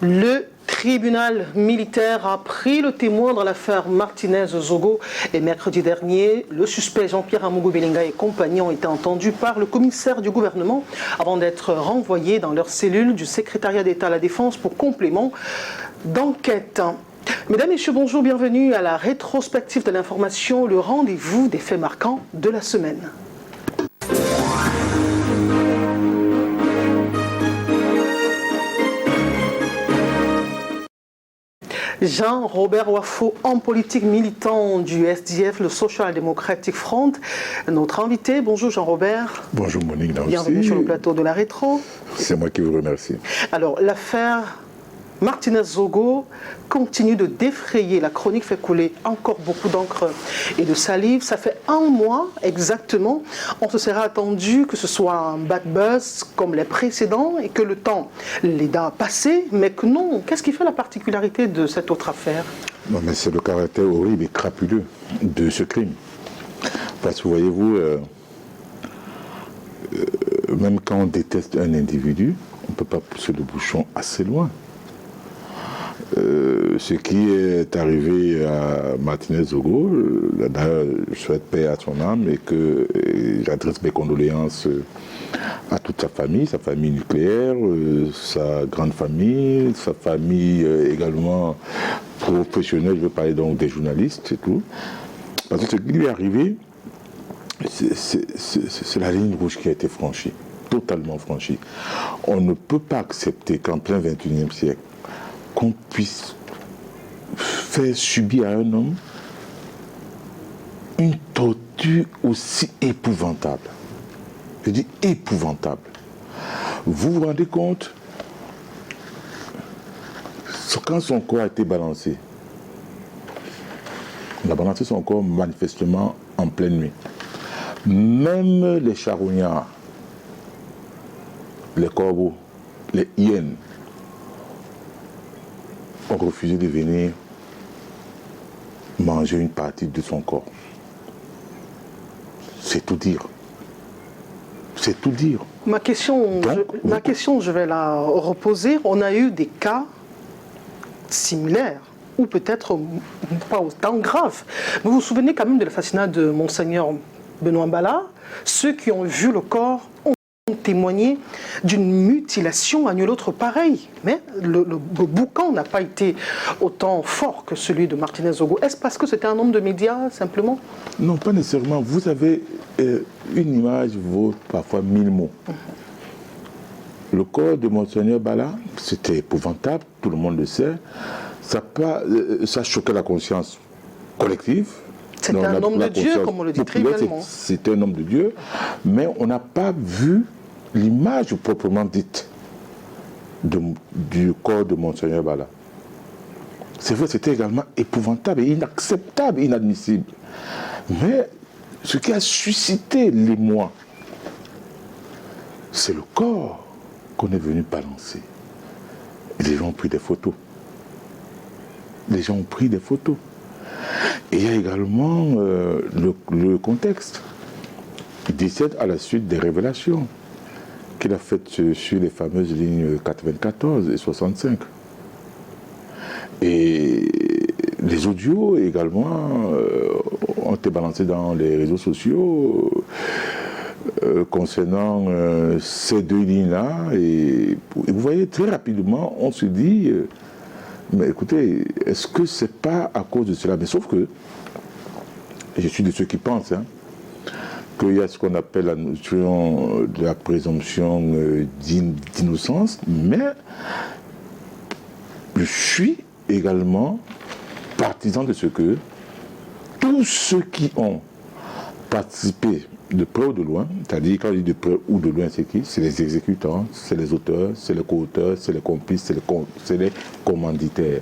Le tribunal militaire a pris le témoin dans l'affaire Martinez-Zogo et mercredi dernier, le suspect Jean-Pierre Amougou Belinga et compagnie ont été entendus par le commissaire du gouvernement avant d'être renvoyés dans leur cellule du secrétariat d'État à la Défense pour complément d'enquête. Mesdames, Messieurs, bonjour, bienvenue à la rétrospective de l'information, le rendez-vous des faits marquants de la semaine. Jean-Robert Wafo, homme politique militant du SDF, le Social Democratic Front, notre invité. Bonjour Jean-Robert. Bonjour Monique. Bienvenue sur le plateau de la Rétro. C'est moi qui vous remercie. Alors, l'affaire Martinez-Zogo continue de défrayer la chronique, fait couler encore beaucoup d'encre et de salive. Ça fait un mois exactement. On se serait attendu que ce soit un bad buzz comme les précédents et que le temps l'ait passé, mais que non. Qu'est-ce qui fait la particularité de cette autre affaire? Non, mais c'est le caractère horrible et crapuleux de ce crime. Parce que voyez-vous, même quand on déteste un individu, on ne peut pas pousser le bouchon assez loin. Ce qui est arrivé à Martinez-Zogo, je souhaite paix à son âme et j'adresse mes condoléances à toute sa famille nucléaire, sa grande famille, sa famille également professionnelle, je veux parler donc des journalistes et tout. Parce que ce qui lui est arrivé, c'est la ligne rouge qui a été franchie, totalement franchie. On ne peut pas accepter qu'en plein 21e siècle, qu'on puisse faire subir à un homme une torture aussi épouvantable. Je dis épouvantable. Vous vous rendez compte, quand son corps a été balancé, on a balancé son corps manifestement en pleine nuit. Même les charognards, les corbeaux, les hyènes, ont refusé de venir manger une partie de son corps. C'est tout dire. C'est tout dire. Ma question, je vais la reposer. On a eu des cas similaires, ou peut-être pas autant graves. Vous vous souvenez quand même de l'assassinat de Monseigneur Benoît Mbala? Ceux qui ont vu le corps ont témoigné d'une mutilation à nul autre pareil. Mais le boucan n'a pas été autant fort que celui de Martinez-Zogo. Est-ce parce que c'était un homme de médias, simplement? Non, pas nécessairement. Vous avez une image vaut parfois 1000 mots. Le corps de Monseigneur Bala, c'était épouvantable, tout le monde le sait. Ça choquait la conscience collective. C'était un homme de Dieu, comme on le dit très bien. C'était un homme de Dieu, mais on n'a pas vu l'image proprement dite du corps de Monseigneur Bala. C'est vrai, c'était également épouvantable et inacceptable, inadmissible. Mais ce qui a suscité l'émoi, c'est le corps qu'on est venu balancer. Et les gens ont pris des photos. Les gens ont pris des photos. Et il y a également le contexte. Il décède à la suite des révélations qu'il a faites sur les fameuses lignes 94 et 65. Et les audios également ont été balancés dans les réseaux sociaux concernant ces deux lignes-là. Et vous voyez, très rapidement, on se dit... mais écoutez, est-ce que c'est pas à cause de cela? Mais sauf que, je suis de ceux qui pensent, qu'il y a ce qu'on appelle la notion de la présomption d'innocence, mais je suis également partisan de ce que tous ceux qui ont participé de près ou de loin, c'est-à-dire quand je dis de près ou de loin, c'est qui? C'est les exécutants, c'est les auteurs, c'est les co-auteurs, c'est les complices, c'est les commanditaires.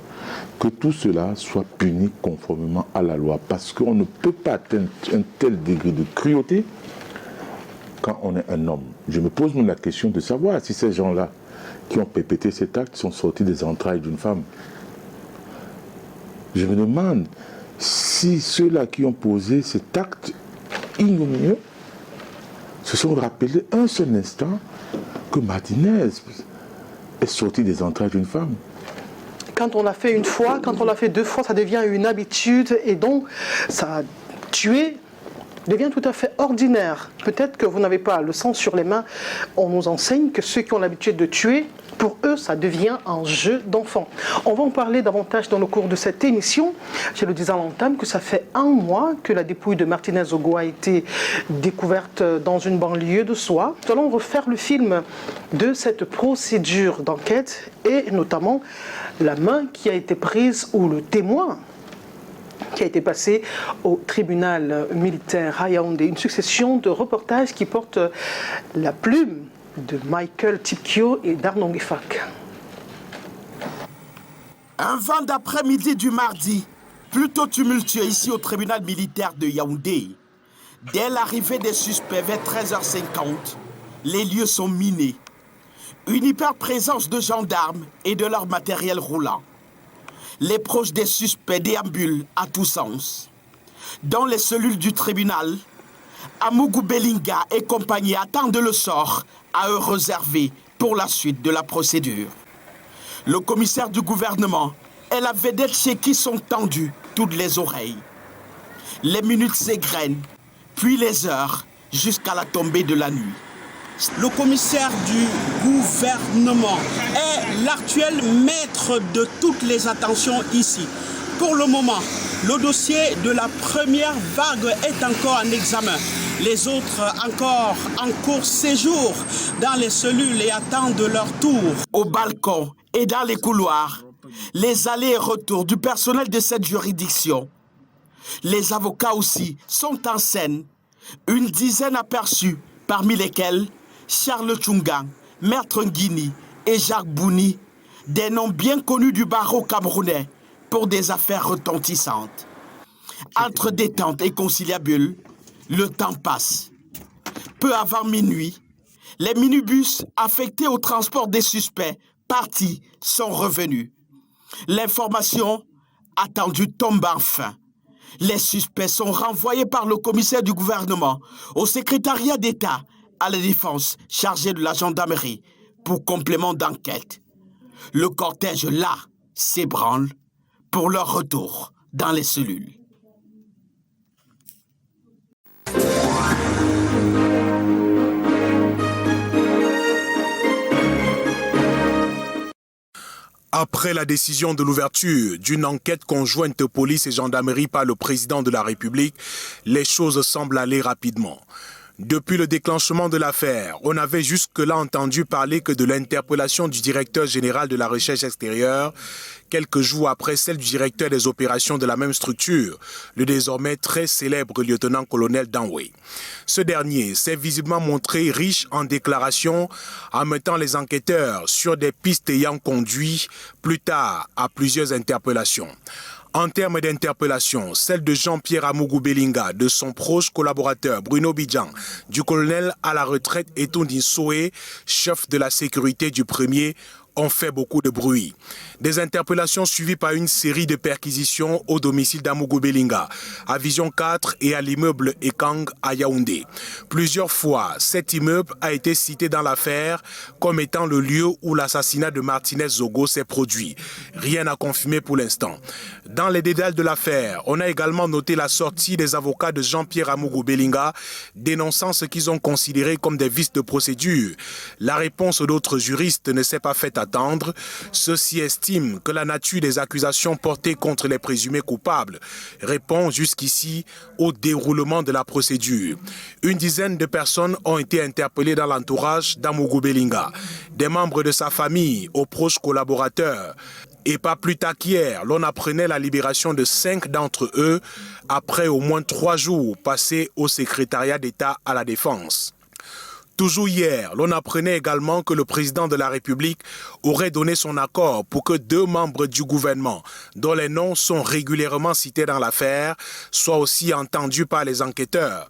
Que tout cela soit puni conformément à la loi, parce qu'on ne peut pas atteindre un tel degré de cruauté quand on est un homme. Je me pose même la question de savoir si ces gens-là qui ont perpétré cet acte sont sortis des entrailles d'une femme. Je me demande si ceux-là qui ont posé cet acte ignominieux se sont rappelés un seul instant que Martinez est sorti des entrailles d'une femme. Quand on l'a fait une fois, quand on l'a fait deux fois, ça devient une habitude et donc ça tuer devient tout à fait ordinaire. Peut-être que vous n'avez pas le sang sur les mains. On nous enseigne que ceux qui ont l'habitude de tuer, pour eux, ça devient un jeu d'enfant. On va en parler davantage dans le cours de cette émission. Je le disais à l'entame que ça fait 1 mois que la dépouille de Martinez Ogo a été découverte dans une banlieue de Soie. Nous allons refaire le film de cette procédure d'enquête et notamment la main qui a été prise ou le témoin qui a été passé au tribunal militaire à Yaoundé. Une succession de reportages qui portent la plume de Michael Tipkio et d'Arnaud Guefak. Un vent d'après-midi du mardi, plutôt tumultueux ici au tribunal militaire de Yaoundé. Dès l'arrivée des suspects vers 13h50, les lieux sont minés. Une hyper-présence de gendarmes et de leur matériel roulant. Les proches des suspects déambulent à tous sens. Dans les cellules du tribunal, Amougou Belinga et compagnie attendent le sort à eux réservé pour la suite de la procédure. Le commissaire du gouvernement est la vedette chez qui sont tendues toutes les oreilles. Les minutes s'égrènent, puis les heures, jusqu'à la tombée de la nuit. Le commissaire du gouvernement est l'actuel maître de toutes les attentions ici. Pour le moment, le dossier de la première vague est encore en examen. Les autres encore en cours séjour dans les cellules et attendent leur tour. Au balcon et dans les couloirs, les allers et retours du personnel de cette juridiction. Les avocats aussi sont en scène. Une dizaine aperçus, parmi lesquels Charles Tchungang, Maître Nguini et Jacques Bouni, des noms bien connus du barreau camerounais pour des affaires retentissantes. Entre détente et conciliabule, le temps passe. Peu avant minuit, les minibus affectés au transport des suspects partis sont revenus. L'information attendue tombe enfin. Les suspects sont renvoyés par le commissaire du gouvernement au secrétariat d'État à la défense chargé de la gendarmerie pour complément d'enquête. Le cortège là s'ébranle pour leur retour dans les cellules. Après la décision de l'ouverture d'une enquête conjointe police et gendarmerie par le président de la République, les choses semblent aller rapidement. Depuis le déclenchement de l'affaire, on avait jusque-là entendu parler que de l'interpellation du directeur général de la recherche extérieure, quelques jours après celle du directeur des opérations de la même structure, le désormais très célèbre lieutenant-colonel Danway. Ce dernier s'est visiblement montré riche en déclarations en mettant les enquêteurs sur des pistes ayant conduit plus tard à plusieurs interpellations. En termes d'interpellation, celle de Jean-Pierre Amougou Belinga, de son proche collaborateur Bruno Bidjan, du colonel à la retraite Etondi Soé, chef de la sécurité du premier, ont fait beaucoup de bruit. Des interpellations suivies par une série de perquisitions au domicile d'Amougou Belinga, à Vision 4 et à l'immeuble Ekang à Yaoundé. Plusieurs fois, cet immeuble a été cité dans l'affaire comme étant le lieu où l'assassinat de Martinez Zogo s'est produit. Rien à confirmer pour l'instant. Dans les détails de l'affaire, on a également noté la sortie des avocats de Jean-Pierre Amougou Belinga, dénonçant ce qu'ils ont considéré comme des vices de procédure. La réponse d'autres juristes ne s'est pas faite attendre. Ceux-ci estiment que la nature des accusations portées contre les présumés coupables répond jusqu'ici au déroulement de la procédure. Une dizaine de personnes ont été interpellées dans l'entourage d'Amougou Belinga, des membres de sa famille aux proches collaborateurs, Et pas plus tard qu'hier, l'on apprenait la libération de 5 d'entre eux après au moins 3 jours passés au secrétariat d'État à la Défense. Toujours hier, l'on apprenait également que le président de la République aurait donné son accord pour que 2 membres du gouvernement, dont les noms sont régulièrement cités dans l'affaire, soient aussi entendus par les enquêteurs.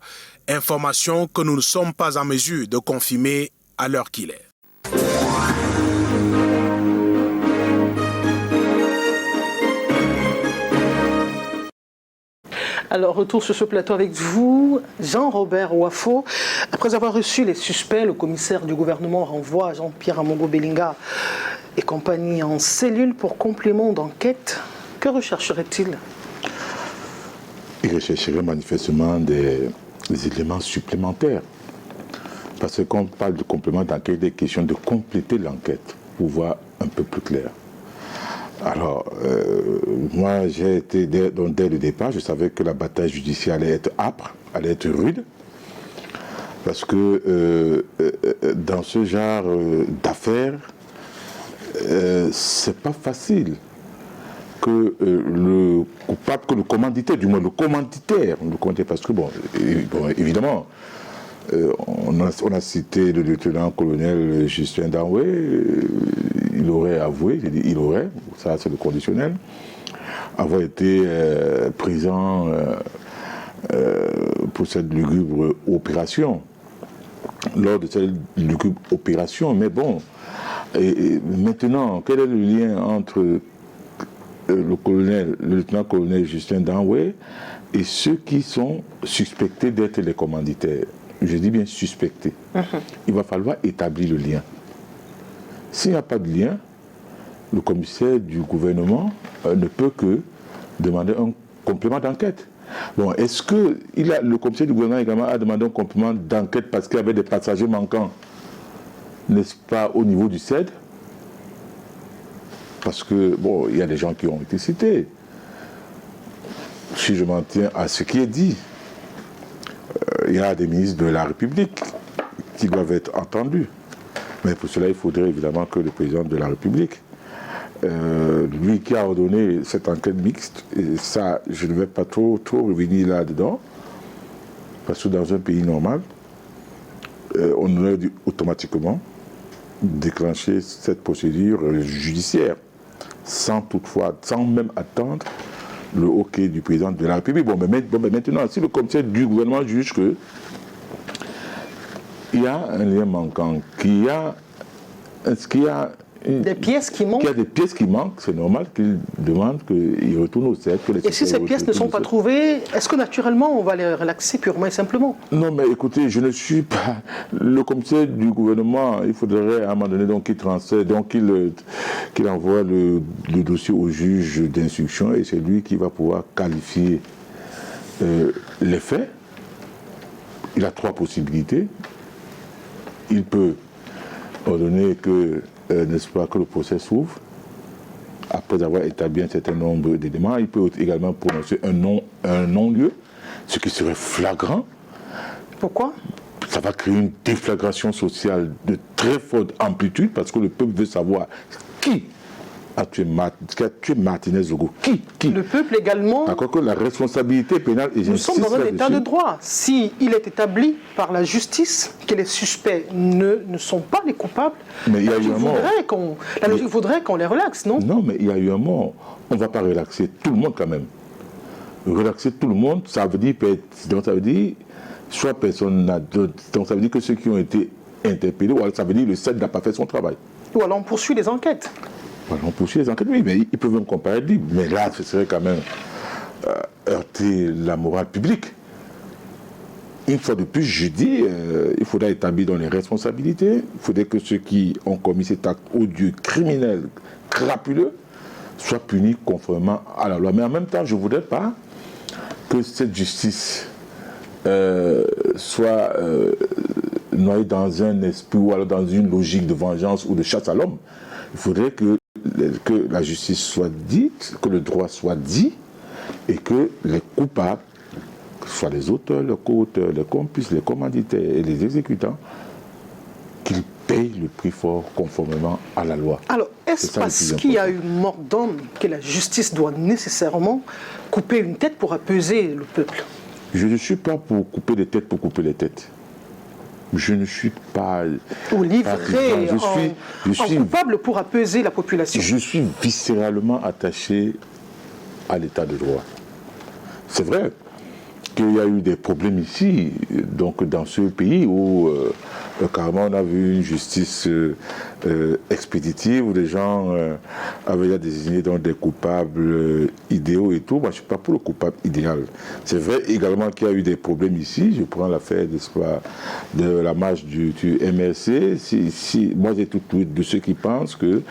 Information que nous ne sommes pas en mesure de confirmer à l'heure qu'il est. Alors, retour sur ce plateau avec vous, Jean-Robert Ouafo. Après avoir reçu les suspects, le commissaire du gouvernement renvoie Jean-Pierre Amongo Belinga et compagnie en cellule pour complément d'enquête. Que rechercherait-il? Il rechercherait manifestement des éléments supplémentaires. Parce que quand on parle de complément d'enquête, il est question de compléter l'enquête pour voir un peu plus clair. Alors, moi, j'ai été, dès le départ, je savais que la bataille judiciaire allait être âpre, allait être rude, parce que dans ce genre d'affaires, c'est pas facile que le coupable, que le commanditaire, du moins le commanditaire, parce que, bon évidemment, on a cité le lieutenant-colonel Justin Danwé, il aurait avoué, j'ai dit il aurait, ça c'est le conditionnel, avoir été présent pour cette lugubre opération, lors de cette lugubre opération, mais bon, et maintenant, quel est le lien entre le lieutenant-colonel Justin Danwé et ceux qui sont suspectés d'être les commanditaires? Je dis bien suspectés. Il va falloir établir le lien. S'il n'y a pas de lien, le commissaire du gouvernement ne peut que demander un complément d'enquête. Bon, est-ce que le commissaire du gouvernement également a demandé un complément d'enquête parce qu'il y avait des passagers manquants, n'est-ce pas, au niveau du CED? Parce que, bon, il y a des gens qui ont été cités. Si je m'en tiens à ce qui est dit, il y a des ministres de la République qui doivent être entendus. Mais pour cela, il faudrait évidemment que le président de la République, lui qui a ordonné cette enquête mixte, et ça, je ne vais pas trop revenir là-dedans, parce que dans un pays normal, on aurait dû automatiquement déclencher cette procédure judiciaire, sans même attendre le OK du président de la République. Bon, mais maintenant, si le commissaire du gouvernement juge que il y a un lien manquant, qu'il y a des pièces qui manquent. Qu'il y a des pièces qui manquent, c'est normal qu'il demande qu'il retourne au CED. Et si ces pièces ne sont pas trouvées, est-ce que naturellement on va les relaxer purement et simplement? Non, mais écoutez, je ne suis pas le commissaire du gouvernement. Il faudrait à un moment donné donc qu'il transfère, donc qu'il envoie le dossier au juge d'instruction et c'est lui qui va pouvoir qualifier les faits. Il a 3 possibilités. Il peut ordonner que, n'est-ce pas, que le procès s'ouvre après avoir établi un certain nombre d'éléments. Il peut également prononcer un non-lieu, ce qui serait flagrant. Pourquoi? Ça va créer une déflagration sociale de très forte amplitude parce que le peuple veut savoir qui a tué Martinez Zogo. Qui? Le peuple également. D'accord, que la responsabilité pénale est. Nous sommes dans un état de droit. Si il est établi par la justice que les suspects ne sont pas les coupables, mais il y a eu un mort. La logique voudrait qu'on les relaxe, non? Non, mais il y a eu un mort. On ne va pas relaxer tout le monde quand même. Relaxer tout le monde, ça veut dire, soit personne n'a d'autre. Donc ça veut dire que ceux qui ont été interpellés, ou alors ça veut dire que le CED n'a pas fait son travail. Ou alors on poursuit les enquêtes. On poursuit les enquêtes, oui, mais ils peuvent même comparer libre. Mais là, ce serait quand même heurter la morale publique. Une fois de plus, je dis, il faudra établir dans les responsabilités. Il faudrait que ceux qui ont commis cet acte odieux, criminel, crapuleux, soient punis conformément à la loi. Mais en même temps, je ne voudrais pas que cette justice soit noyée dans un esprit ou alors dans une logique de vengeance ou de chasse à l'homme. Il faudrait que la justice soit dite, que le droit soit dit, et que les coupables, que ce soit les auteurs, les co-auteurs, les complices, les commanditaires et les exécutants, qu'ils paye le prix fort conformément à la loi. Alors, est-ce parce qu'il y a eu mort d'homme que la justice doit nécessairement couper une tête pour apaiser le peuple? Je ne suis pas pour couper les têtes pour couper les têtes. Je ne suis pas... Ou livrer je suis coupable pour apaiser la population. Je suis viscéralement attaché à l'état de droit. C'est vrai qu'il y a eu des problèmes ici, donc dans ce pays où carrément on a vu une justice expéditive où les gens avaient déjà désigné donc des coupables idéaux et tout. Moi, je ne suis pas pour le coupable idéal. C'est vrai également qu'il y a eu des problèmes ici. Je prends l'affaire de la marche du MRC. Moi, j'ai tout de ceux qui pensent que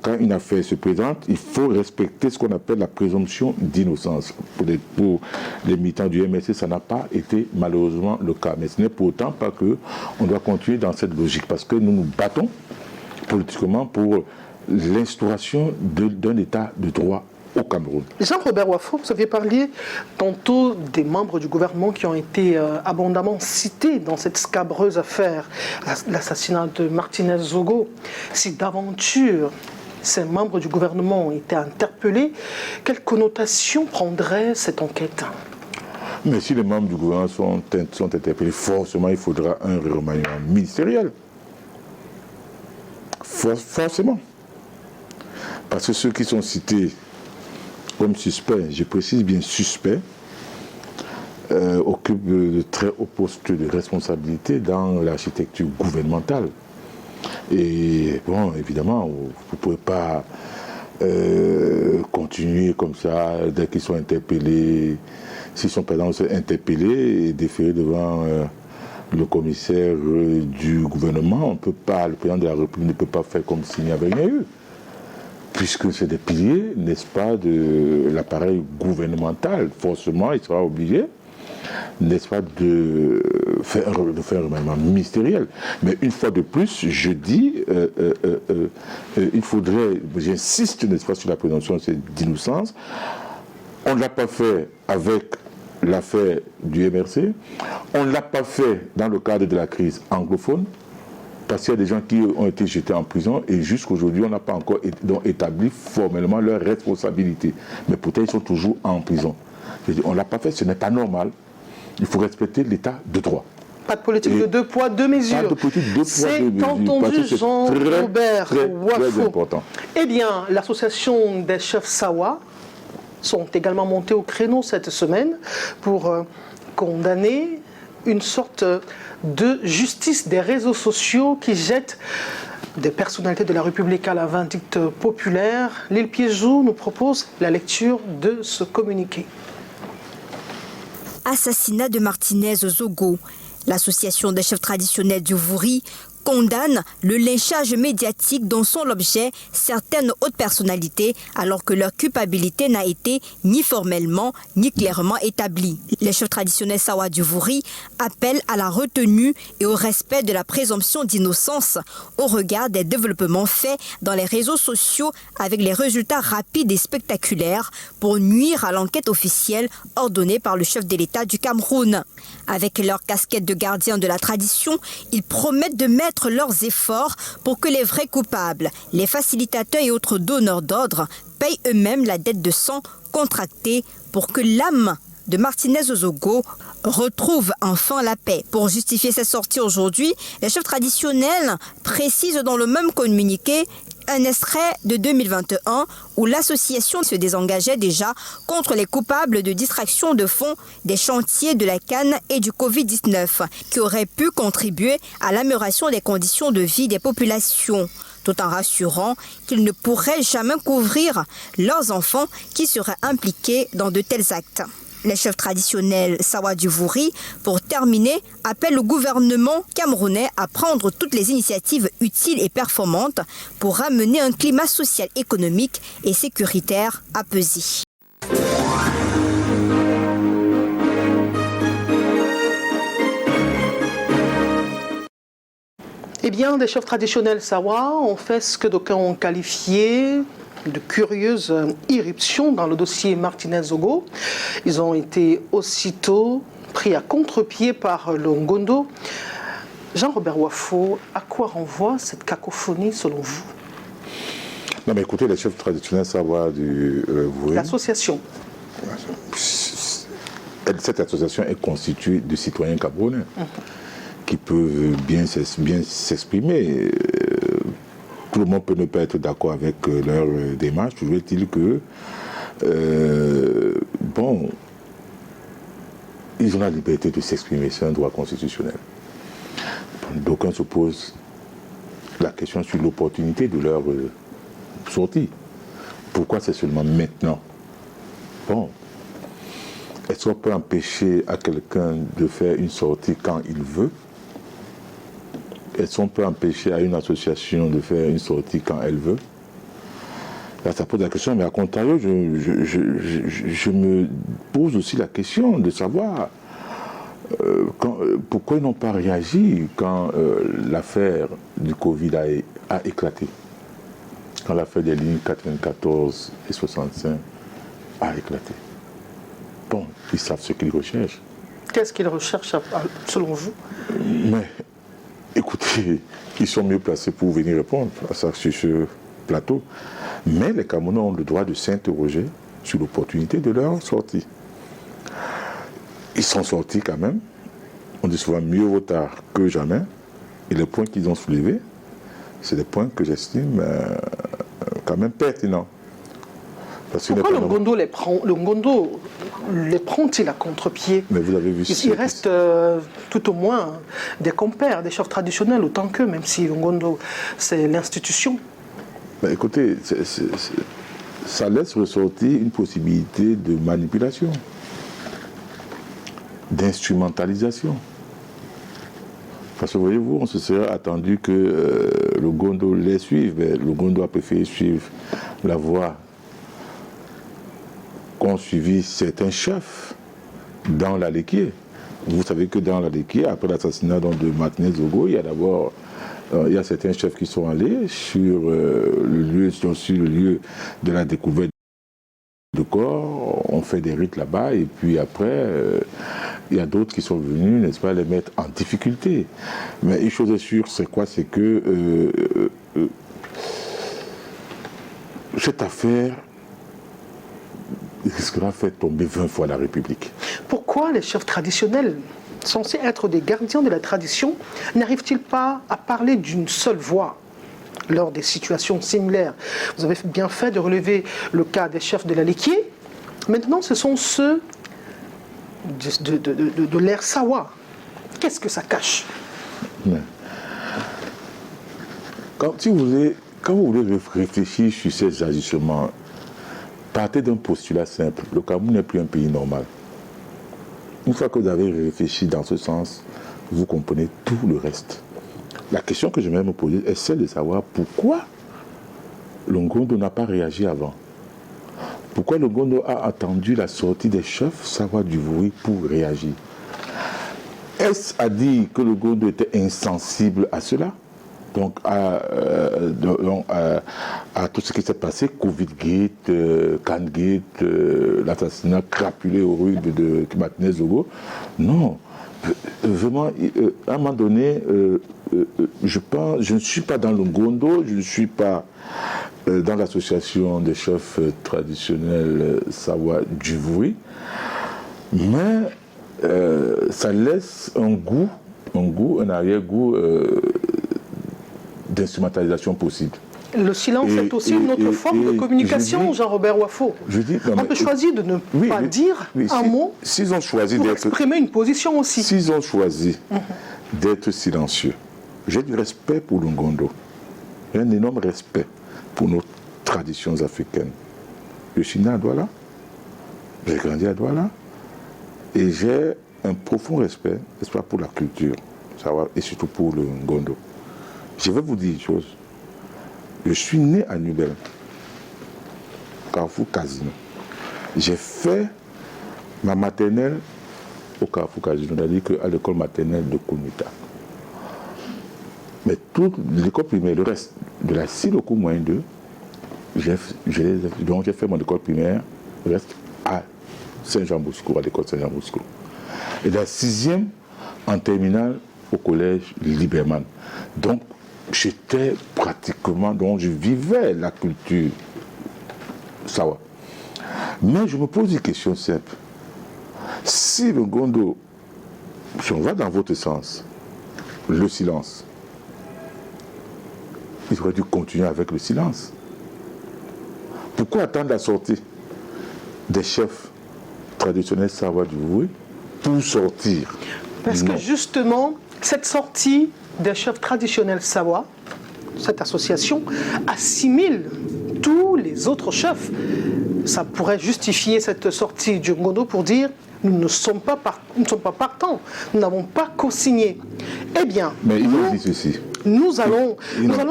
quand une affaire se présente, il faut respecter ce qu'on appelle la présomption d'innocence. Pour les militants du MRC, ça n'a pas été malheureusement le cas. Mais ce n'est pour autant pas qu'on doit continuer dans cette logique, parce que nous nous battons politiquement pour l'instauration d'un état de droit au Cameroun. Jean-Robert Wafo, vous aviez parlé tantôt des membres du gouvernement qui ont été abondamment cités dans cette scabreuse affaire, l'assassinat de Martinez Zogo. Si d'aventure ces membres du gouvernement ont été interpellés, quelle connotation prendrait cette enquête? Mais si les membres du gouvernement sont interpellés, forcément il faudra un remaniement ministériel. Forcément. Parce que ceux qui sont cités comme suspects, je précise bien suspects, occupent de très hauts postes de responsabilité dans l'architecture gouvernementale. Et bon, évidemment, vous ne pouvez pas continuer comme ça, dès qu'ils sont interpellés, s'ils sont par exemple interpellés et déférés devant le commissaire du gouvernement, on peut pas, le président de la République ne peut pas faire comme s'il n'y avait rien eu. Puisque c'est des piliers, n'est-ce pas, de l'appareil gouvernemental. Forcément, il sera obligé, n'est-ce pas, de faire un remaniement ministériel. Mais une fois de plus, je dis, il faudrait, j'insiste, n'est-ce pas, sur la présomption d'innocence. On ne l'a pas fait avec l'affaire du MRC, on ne l'a pas fait dans le cadre de la crise anglophone, parce qu'il y a des gens qui ont été jetés en prison et jusqu'aujourd'hui, on n'a pas encore établi formellement leur responsabilité. Mais pourtant, ils sont toujours en prison. On ne l'a pas fait, ce n'est pas normal. Il faut respecter l'état de droit. Pas de politique de deux poids, deux mesures. Pas de politique de deux poids, deux mesures. C'est entendu, Jean-Robert Wafo. Important. Eh bien, l'association des chefs Sawa sont également montés au créneau cette semaine pour condamner une sorte de justice des réseaux sociaux qui jette des personnalités de la République à la vindicte populaire. L'île Piéjou nous propose la lecture de ce communiqué. Assassinat de Martinez Zogo. L'association des chefs traditionnels du Vouri condamne le lynchage médiatique dont sont l'objet certaines hautes personnalités alors que leur culpabilité n'a été ni formellement ni clairement établie. Les chefs traditionnels Sawa du Vouri appellent à la retenue et au respect de la présomption d'innocence au regard des développements faits dans les réseaux sociaux avec les résultats rapides et spectaculaires pour nuire à l'enquête officielle ordonnée par le chef de l'État du Cameroun. Avec leur casquette de gardien de la tradition, ils promettent de mettre leurs efforts pour que les vrais coupables, les facilitateurs et autres donneurs d'ordre payent eux-mêmes la dette de sang contractée pour que l'âme de Martinez Zogo retrouve enfin la paix. Pour justifier cette sortie aujourd'hui, les chefs traditionnels précisent dans le même communiqué un extrait de 2021 où l'association se désengageait déjà contre les coupables de distraction de fonds des chantiers de la canne et du Covid-19 qui auraient pu contribuer à l'amélioration des conditions de vie des populations, tout en rassurant qu'ils ne pourraient jamais couvrir leurs enfants qui seraient impliqués dans de tels actes. Les chefs traditionnels Sawa du Vouri, pour terminer, appellent le gouvernement camerounais à prendre toutes les initiatives utiles et performantes pour ramener un climat social, économique et sécuritaire apaisé. Eh bien, des chefs traditionnels Sawa ont fait ce que d'aucuns ont qualifié de curieuses irruptions dans le dossier Martinez Zogo. Ils ont été aussitôt pris à contre-pied par le Ngondo. Jean-Robert Wafo, à quoi renvoie cette cacophonie selon vous? Non, mais écoutez, les chefs traditionnels savoir du Vouri. L'association. Cette association est constituée de citoyens camerounais qui peuvent bien s'exprimer. Tout le monde peut ne pas être d'accord avec leur démarche. Toujours est-il que, bon, ils ont la liberté de s'exprimer, c'est un droit constitutionnel. D'aucuns se posent la question sur l'opportunité de leur sortie. Pourquoi c'est seulement maintenant? Bon, est-ce qu'on peut empêcher à quelqu'un de faire une sortie quand il veut? Est-ce qu'on peut empêcher à une association de faire une sortie quand elle veut? Là, ça pose la question, mais à contrario, je me pose aussi la question de savoir pourquoi ils n'ont pas réagi quand l'affaire du Covid a éclaté. Quand l'affaire des lignes 94 et 65 a éclaté. Bon, ils savent ce qu'ils recherchent. Qu'est-ce qu'ils recherchent selon vous? Mais, écoutez, ils sont mieux placés pour venir répondre à ça sur ce plateau. Mais les Camerounais ont le droit de s'interroger sur l'opportunité de leur sortie. Ils sont sortis quand même. On dit souvent mieux vaut tard que jamais. Et les points qu'ils ont soulevés, c'est des points que j'estime quand même pertinents. Parce que pourquoi le Ngondo les prend-il à contre-pied? Mais vous avez vu il reste tout au moins des compères, des chefs traditionnels autant qu'eux, même si le Ngondo, c'est l'institution. Mais écoutez, ça laisse ressortir une possibilité de manipulation, d'instrumentalisation. Parce que voyez-vous, on se serait attendu que le Ngondo les suive, mais le Ngondo a préféré suivre la voie qu'ont suivi certains chefs dans l'Alekié. Vous savez que dans l'Alekié, après l'assassinat de Martinez Zogo, il y a d'abord certains chefs qui sont allés sur le lieu de la découverte de corps, on fait des rites là-bas, et puis après, il y a d'autres qui sont venus, n'est-ce pas, les mettre en difficulté. Mais une chose est sûre, c'est quoi? C'est que cette affaire risquera de faire tomber 20 fois la République. Pourquoi les chefs traditionnels, censés être des gardiens de la tradition, n'arrivent-ils pas à parler d'une seule voix lors des situations similaires? Vous avez bien fait de relever le cas des chefs de l'Alekié. Maintenant, ce sont ceux de l'ère Sawa. Qu'est-ce que ça cache? Quand vous voulez réfléchir sur ces agissements, partez d'un postulat simple. Le Cameroun n'est plus un pays normal. Une fois que vous avez réfléchi dans ce sens, vous comprenez tout le reste. La question que je vais me poser est celle de savoir pourquoi le Ngondo n'a pas réagi avant. Pourquoi le Ngondo a attendu la sortie des chefs Sawa du Vouri pour réagir? Est-ce à dire que le Ngondo était insensible à cela? Donc à tout ce qui s'est passé, Covid-Gate, Can-Gate, l'assassinat crapulé aux rues de Martinez Zogo. Non, vraiment, à un moment donné, je ne suis pas dans le Ngondo, je ne suis pas dans l'association des chefs traditionnels Sawa du Vouri, mais ça laisse un arrière-goût d'instrumentalisation possible. Le silence est aussi une autre forme de communication, Jean-Robert Wafo. On peut choisir de ne pas dire un mot pour exprimer une position aussi. S'ils ont choisi d'être silencieux, j'ai du respect pour le Ngondo. J'ai un énorme respect pour nos traditions africaines. Je suis né à Douala, j'ai grandi à Douala, et j'ai un profond respect, n'est-ce pas, pour la culture, et surtout pour le Ngondo. Je vais vous dire une chose. Je suis né à Nubel, Carrefour Casino. J'ai fait ma maternelle au Carrefour Casino, c'est-à-dire qu'à l'école maternelle de Kounuta. Mais toute l'école primaire, le reste, de la 6 au cours moyen 2, donc j'ai fait mon école primaire, le reste à Saint-Jean-Bosco, à l'école Saint-Jean-Bosco. Et de la 6e en terminale au collège Liberman. Donc, j'étais pratiquement, donc je vivais la culture Sawa. Mais je me pose une question simple. Si le Ngondo, si on va dans votre sens, le silence, il aurait dû continuer avec le silence. Pourquoi attendre la sortie des chefs traditionnels Sawa du Vouri pour sortir? Parce que justement, cette sortie des chefs traditionnels Sawa, cette association, assimile tous les autres chefs. Ça pourrait justifier cette sortie du Ngondo pour dire nous ne sommes pas partants, nous n'avons pas co-signé. Eh bien, mais il faut dire ceci. Nous allons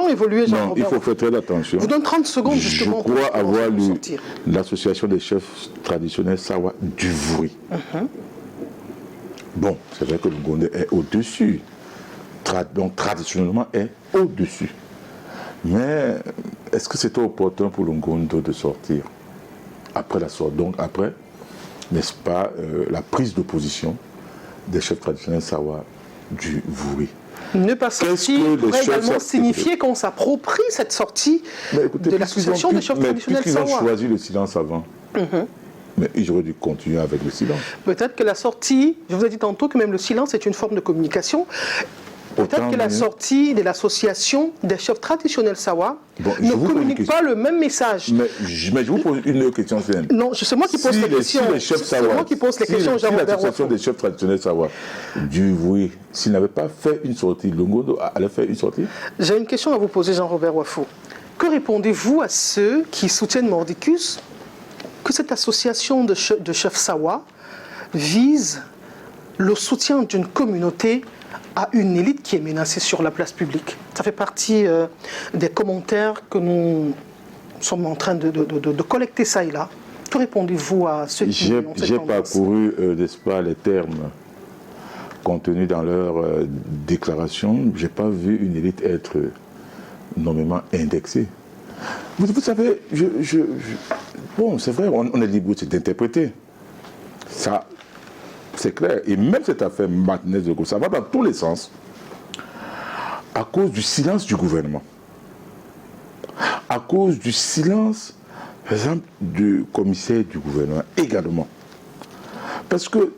évoluer, Non, il faut faire très attention. Je vous donne 30 secondes justement. Je crois avoir lu l'association des chefs traditionnels Sawa du Vouri. Bon, c'est vrai que le Ngondo est au-dessus. Donc traditionnellement est au-dessus. Mais est-ce que c'était opportun pour le Ngondo de sortir après la sortie? Donc après, n'est-ce pas, la prise de position des chefs traditionnels Sawa du Vouri. Ne pas sortir pourrait également signifier qu'on s'approprie cette sortie de l'association des chefs traditionnels Sawa. Ils ont choisi le silence avant. Mais ils auraient dû continuer avec le silence. Peut-être que la sortie, je vous ai dit tantôt que même le silence est une forme de communication. Peut-être que la sortie de l'association des chefs traditionnels Sawa ne communique pas le même message. Mais je vous pose une autre question. Non, c'est moi qui pose les questions. C'est moi qui pose les questions. Si l'association des chefs traditionnels Sawa du Vouri, s'il n'avait pas fait une sortie, le Ngondo allait faire une sortie? J'ai une question à vous poser, Jean-Robert Wafo. Que répondez-vous à ceux qui soutiennent Mordicus que cette association de chefs Sawa vise le soutien d'une communauté à une élite qui est menacée sur la place publique? Ça fait partie des commentaires que nous sommes en train de collecter ça et là. Que répondez-vous à ceux qui ont cette J'ai tendance? parcouru, n'est-ce pas, les termes contenus dans leur déclaration. Je n'ai pas vu une élite être nommément indexée. Vous savez, bon, c'est vrai, on est libre d'interpréter. Ça, c'est clair. Et même cette affaire Martinez-Zogo, ça va dans tous les sens à cause du silence du gouvernement. À cause du silence, par exemple, du commissaire du gouvernement également. Parce que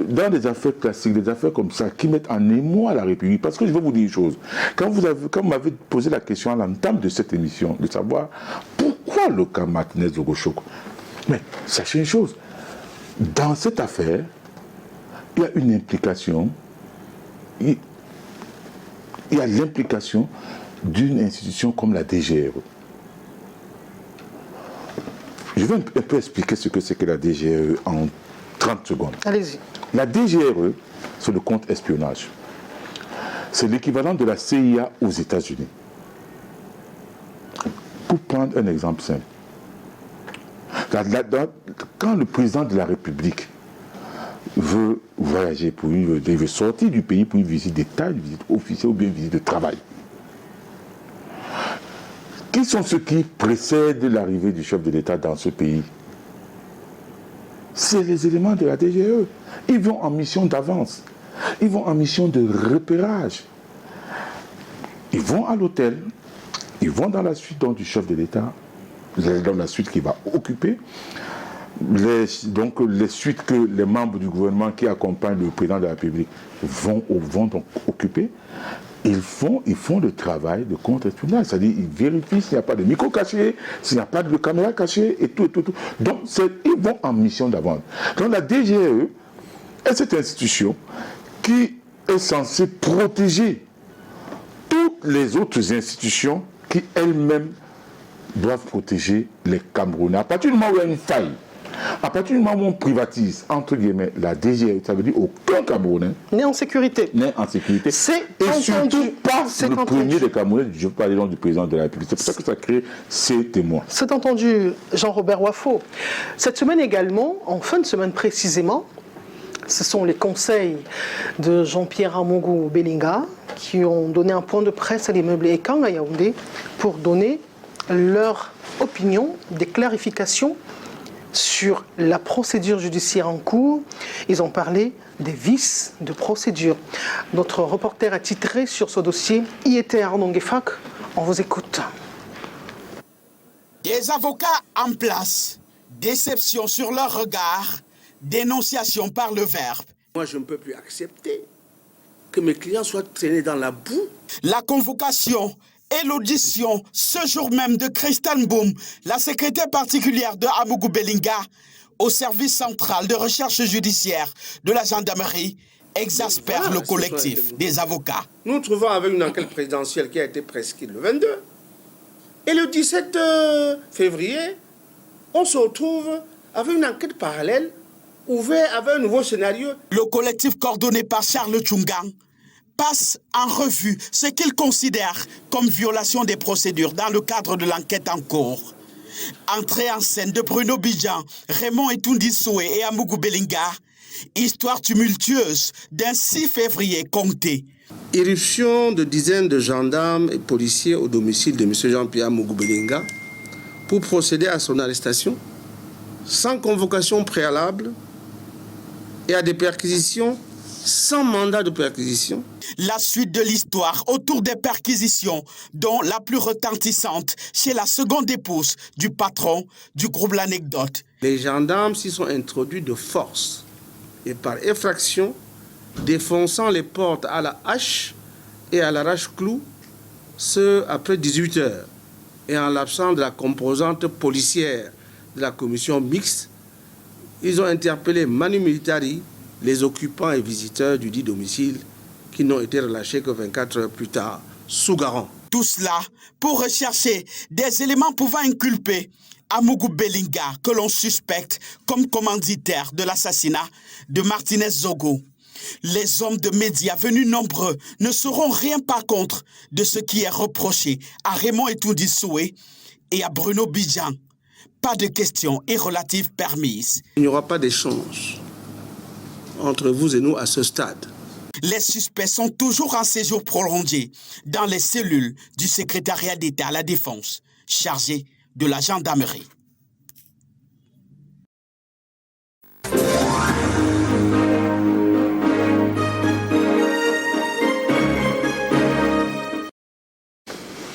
dans des affaires classiques, des affaires comme ça, qui mettent en émoi la République, parce que je vais vous dire une chose, quand vous m'avez posé la question à l'entame de cette émission, de savoir pourquoi le cas Martinez-Zogo, mais sachez une chose, dans cette affaire, il y a une implication, il y a l'implication d'une institution comme la DGRE. Je vais un peu expliquer ce que c'est que la DGRE en 30 secondes. Allez-y. La DGRE, c'est le compte espionnage. C'est l'équivalent de la CIA aux États-Unis. Pour prendre un exemple simple, quand le président de la République veut voyager, il veut sortir du pays pour une visite d'État, une visite officielle ou bien une visite de travail, qui sont ceux qui précèdent l'arrivée du chef de l'État dans ce pays? C'est les éléments de la DGE. Ils vont en mission d'avance. Ils vont en mission de repérage. Ils vont à l'hôtel. Ils vont dans la suite du chef de l'État, dans la suite qu'il va occuper. Donc les suites que les membres du gouvernement qui accompagnent le président de la République vont donc occuper. Ils font le travail de contre-espionnage, c'est-à-dire ils vérifient s'il n'y a pas de micro caché, s'il n'y a pas de caméra cachée et tout. Donc ils vont en mission d'avance. Donc la DGE est cette institution qui est censée protéger toutes les autres institutions qui elles-mêmes doivent protéger les Camerounais. À partir du moment où il y a une faille, à partir du moment où on privatise, entre guillemets, la DGE, ça veut dire aucun Camerounais Né en sécurité. Né en sécurité. Et surtout pas le premier des Camerounais, je veux parler du président de la République. C'est pour ça que ça crée ces témoins. C'est entendu, Jean-Robert Wafo. Cette semaine également, en fin de semaine précisément, ce sont les conseils de Jean-Pierre Amongo Belinga qui ont donné un point de presse à l'immeuble Ekang à Yaoundé pour donner leur opinion, des clarifications sur la procédure judiciaire en cours. Ils ont parlé des vices de procédure. Notre reporter a titré sur ce dossier « IET Arnaud Ngefak ». On vous écoute. Des avocats en place, déception sur leur regard, dénonciation par le verbe. Moi, je ne peux plus accepter que mes clients soient traînés dans la boue. La convocation et l'audition ce jour même de Christine Boum, la secrétaire particulière de Amougou Belinga, au service central de recherche judiciaire de la gendarmerie, exaspère le collectif des avocats. Nous nous trouvons avec une enquête présidentielle qui a été prescrite le 22. Et le 17 février, on se retrouve avec une enquête parallèle ouverte avec un nouveau scénario. Le collectif coordonné par Charles Tchungang passe en revue ce qu'il considère comme violation des procédures dans le cadre de l'enquête en cours. Entrée en scène de Bruno Bidjan, Raymond Etoundi Soué et Amougou Belinga, histoire tumultueuse d'un 6 février compté. Irruption de dizaines de gendarmes et policiers au domicile de M. Jean-Pierre Amougou Belinga pour procéder à son arrestation sans convocation préalable et à des perquisitions sans mandat de perquisition. La suite de l'histoire autour des perquisitions, dont la plus retentissante chez la seconde épouse du patron du groupe L'Anecdote. Les gendarmes s'y sont introduits de force et par effraction, défonçant les portes à la hache et à l'arrache-clou, ce après 18 heures, et en l'absence de la composante policière de la commission mixte, ils ont interpellé manu militari les occupants et visiteurs du dit domicile qui n'ont été relâchés que 24 heures plus tard, sous garant. Tout cela pour rechercher des éléments pouvant inculper Amougou Belinga, que l'on suspecte comme commanditaire de l'assassinat de Martinez Zogo. Les hommes de médias venus nombreux ne sauront rien par contre de ce qui est reproché à Raymond Etoundi Soué et à Bruno Bidjan. Pas de questions irrelatives permises. Il n'y aura pas d'échange entre vous et nous à ce stade. Les suspects sont toujours en séjour prolongé dans les cellules du secrétariat d'État à la Défense, chargé de la gendarmerie.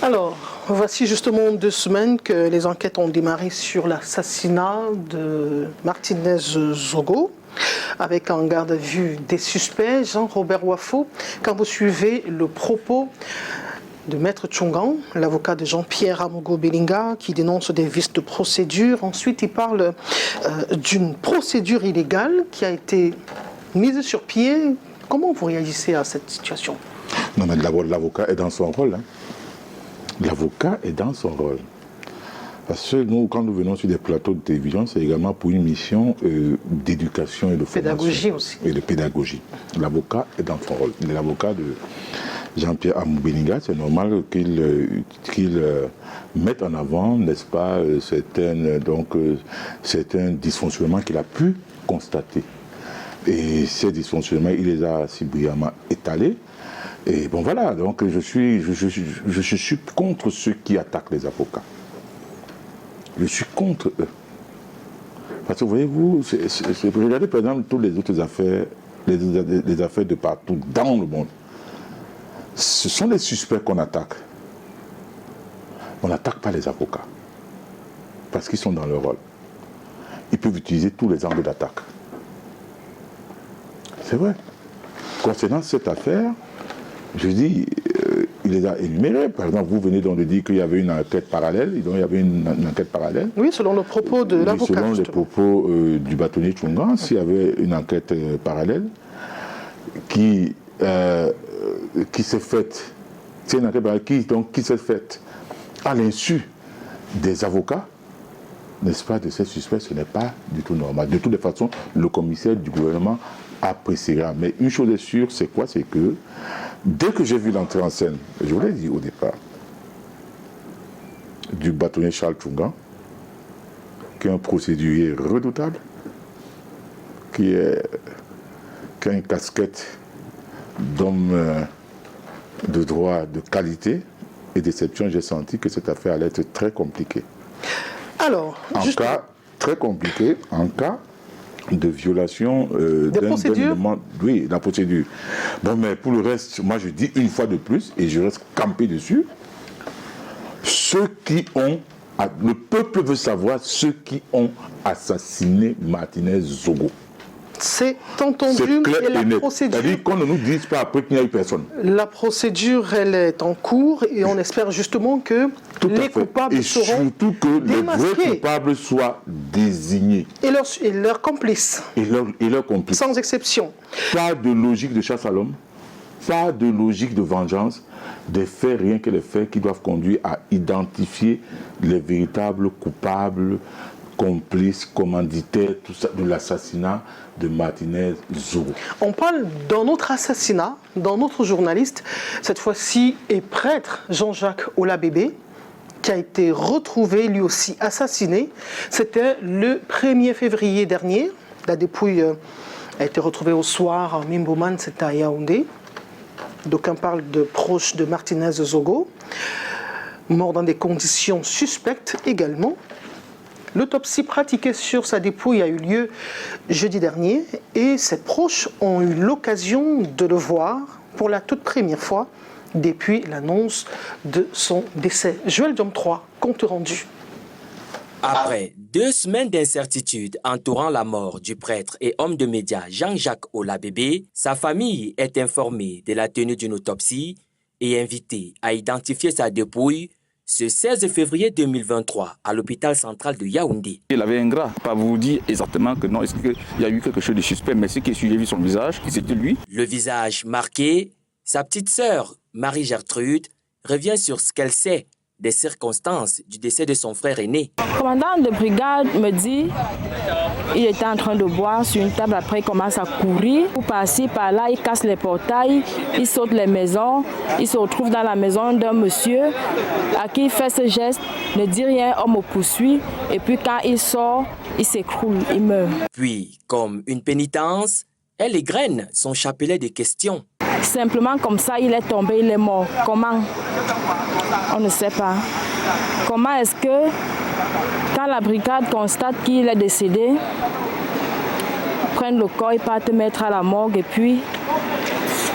Alors, voici justement 2 semaines que les enquêtes ont démarré sur l'assassinat de Martinez Zogo, avec en garde à vue des suspects. Jean-Robert Wafo, quand vous suivez le propos de Maître Tchungang, l'avocat de Jean-Pierre Amougou Belinga, qui dénonce des vices de procédure. Ensuite, il parle d'une procédure illégale qui a été mise sur pied. Comment vous réagissez à cette situation? Non, mais d'abord, l'avocat est dans son rôle. L'avocat est dans son rôle. Parce que nous, quand nous venons sur des plateaux de télévision, c'est également pour une mission d'éducation et de formation. Pédagogie aussi. Et de pédagogie. L'avocat est dans son rôle. L'avocat de Jean-Pierre Amougou Belinga, c'est normal qu'il mette en avant, n'est-ce pas, certains dysfonctionnements qu'il a pu constater. Et ces dysfonctionnements, il les a si brillamment étalés. Et bon voilà, donc je suis contre ceux qui attaquent les avocats. Je suis contre eux. Parce que voyez-vous, regardez par exemple toutes les autres affaires, les affaires de partout dans le monde. Ce sont les suspects qu'on attaque. On n'attaque pas les avocats. Parce qu'ils sont dans leur rôle. Ils peuvent utiliser tous les angles d'attaque. C'est vrai. Concernant cette affaire, je dis, il les a énumérés. Par exemple, vous venez donc de dire qu'il y avait une enquête parallèle. Donc il y avait une enquête parallèle. Oui, selon le propos de l'avocat. Selon les propos du bâtonnier Tchungang, s'il y avait une enquête parallèle qui s'est faite, c'est une enquête parallèle qui s'est faite à l'insu des avocats, n'est-ce pas, de ces suspects, ce n'est pas du tout normal. De toutes les façons, le commissaire du gouvernement appréciera. Mais une chose est sûre, c'est quoi? C'est que dès que j'ai vu l'entrée en scène, je vous l'ai dit au départ, du bâtonnier Charles Tchungang, qui est un procédurier redoutable, qui a une casquette d'homme de droit de qualité et d'exception, j'ai senti que cette affaire allait être très compliquée. Alors, très compliqué, en cas de violation procédures. Oui, la procédure. Bon, mais pour le reste, moi je dis une fois de plus, et je reste campé dessus, le peuple veut savoir ceux qui ont assassiné Martinez Zogo. C'est entendu. C'est clair et la net. procédure. C'est-à-dire qu'on ne nous dise pas après qu'il n'y a eu personne. La procédure, elle est en cours et on espère justement que les coupables et seront surtout que les vrais démasqués coupables soient désignés. et leurs complices, Et leurs complices. sans exception. Pas de logique de chasse à l'homme, pas de logique de vengeance, des faits, rien que les faits qui doivent conduire à identifier les véritables coupables, complices, commanditaires, tout ça, de l'assassinat de Martinez Zogo. On parle d'un autre assassinat, d'un autre journaliste, cette fois-ci est prêtre, Jean-Jacques Olabébé, qui a été retrouvé lui aussi assassiné. C'était le 1er février dernier. La dépouille a été retrouvée au soir à Mimboman, c'était à Yaoundé. D'aucuns parlent de proches de Martinez Zogo, mort dans des conditions suspectes également. L'autopsie pratiquée sur sa dépouille a eu lieu jeudi dernier et ses proches ont eu l'occasion de le voir pour la toute première fois depuis l'annonce de son décès. Joël Diom 3, compte rendu. Après 2 semaines d'incertitude entourant la mort du prêtre et homme de médias Jean-Jacques Olabébé, sa famille est informée de la tenue d'une autopsie et invitée à identifier sa dépouille ce 16 février 2023 à l'hôpital central de Yaoundé. Il avait un gras, pas vous dire exactement que non, est-ce qu'il y a eu quelque chose de suspect, mais ce qui est suivi, j'ai vu son visage, c'était lui. Le visage marqué, sa petite sœur, Marie-Gertrude, revient sur ce qu'elle sait des circonstances du décès de son frère aîné. Le commandant de brigade me dit il était en train de boire sur une table, après il commence à courir. Pour par-ci, par-là, il casse les portails, il saute les maisons, il se retrouve dans la maison d'un monsieur à qui il fait ce geste, ne dit rien, on me poursuit, et puis quand il sort, il s'écroule, il meurt. Puis, comme une pénitence, elle égrène son chapelet de questions. Simplement comme ça, il est tombé, il est mort. Comment? On ne sait pas. Comment est-ce que, quand la brigade constate qu'il est décédé, prennent le corps, ils partent mettre à la morgue et puis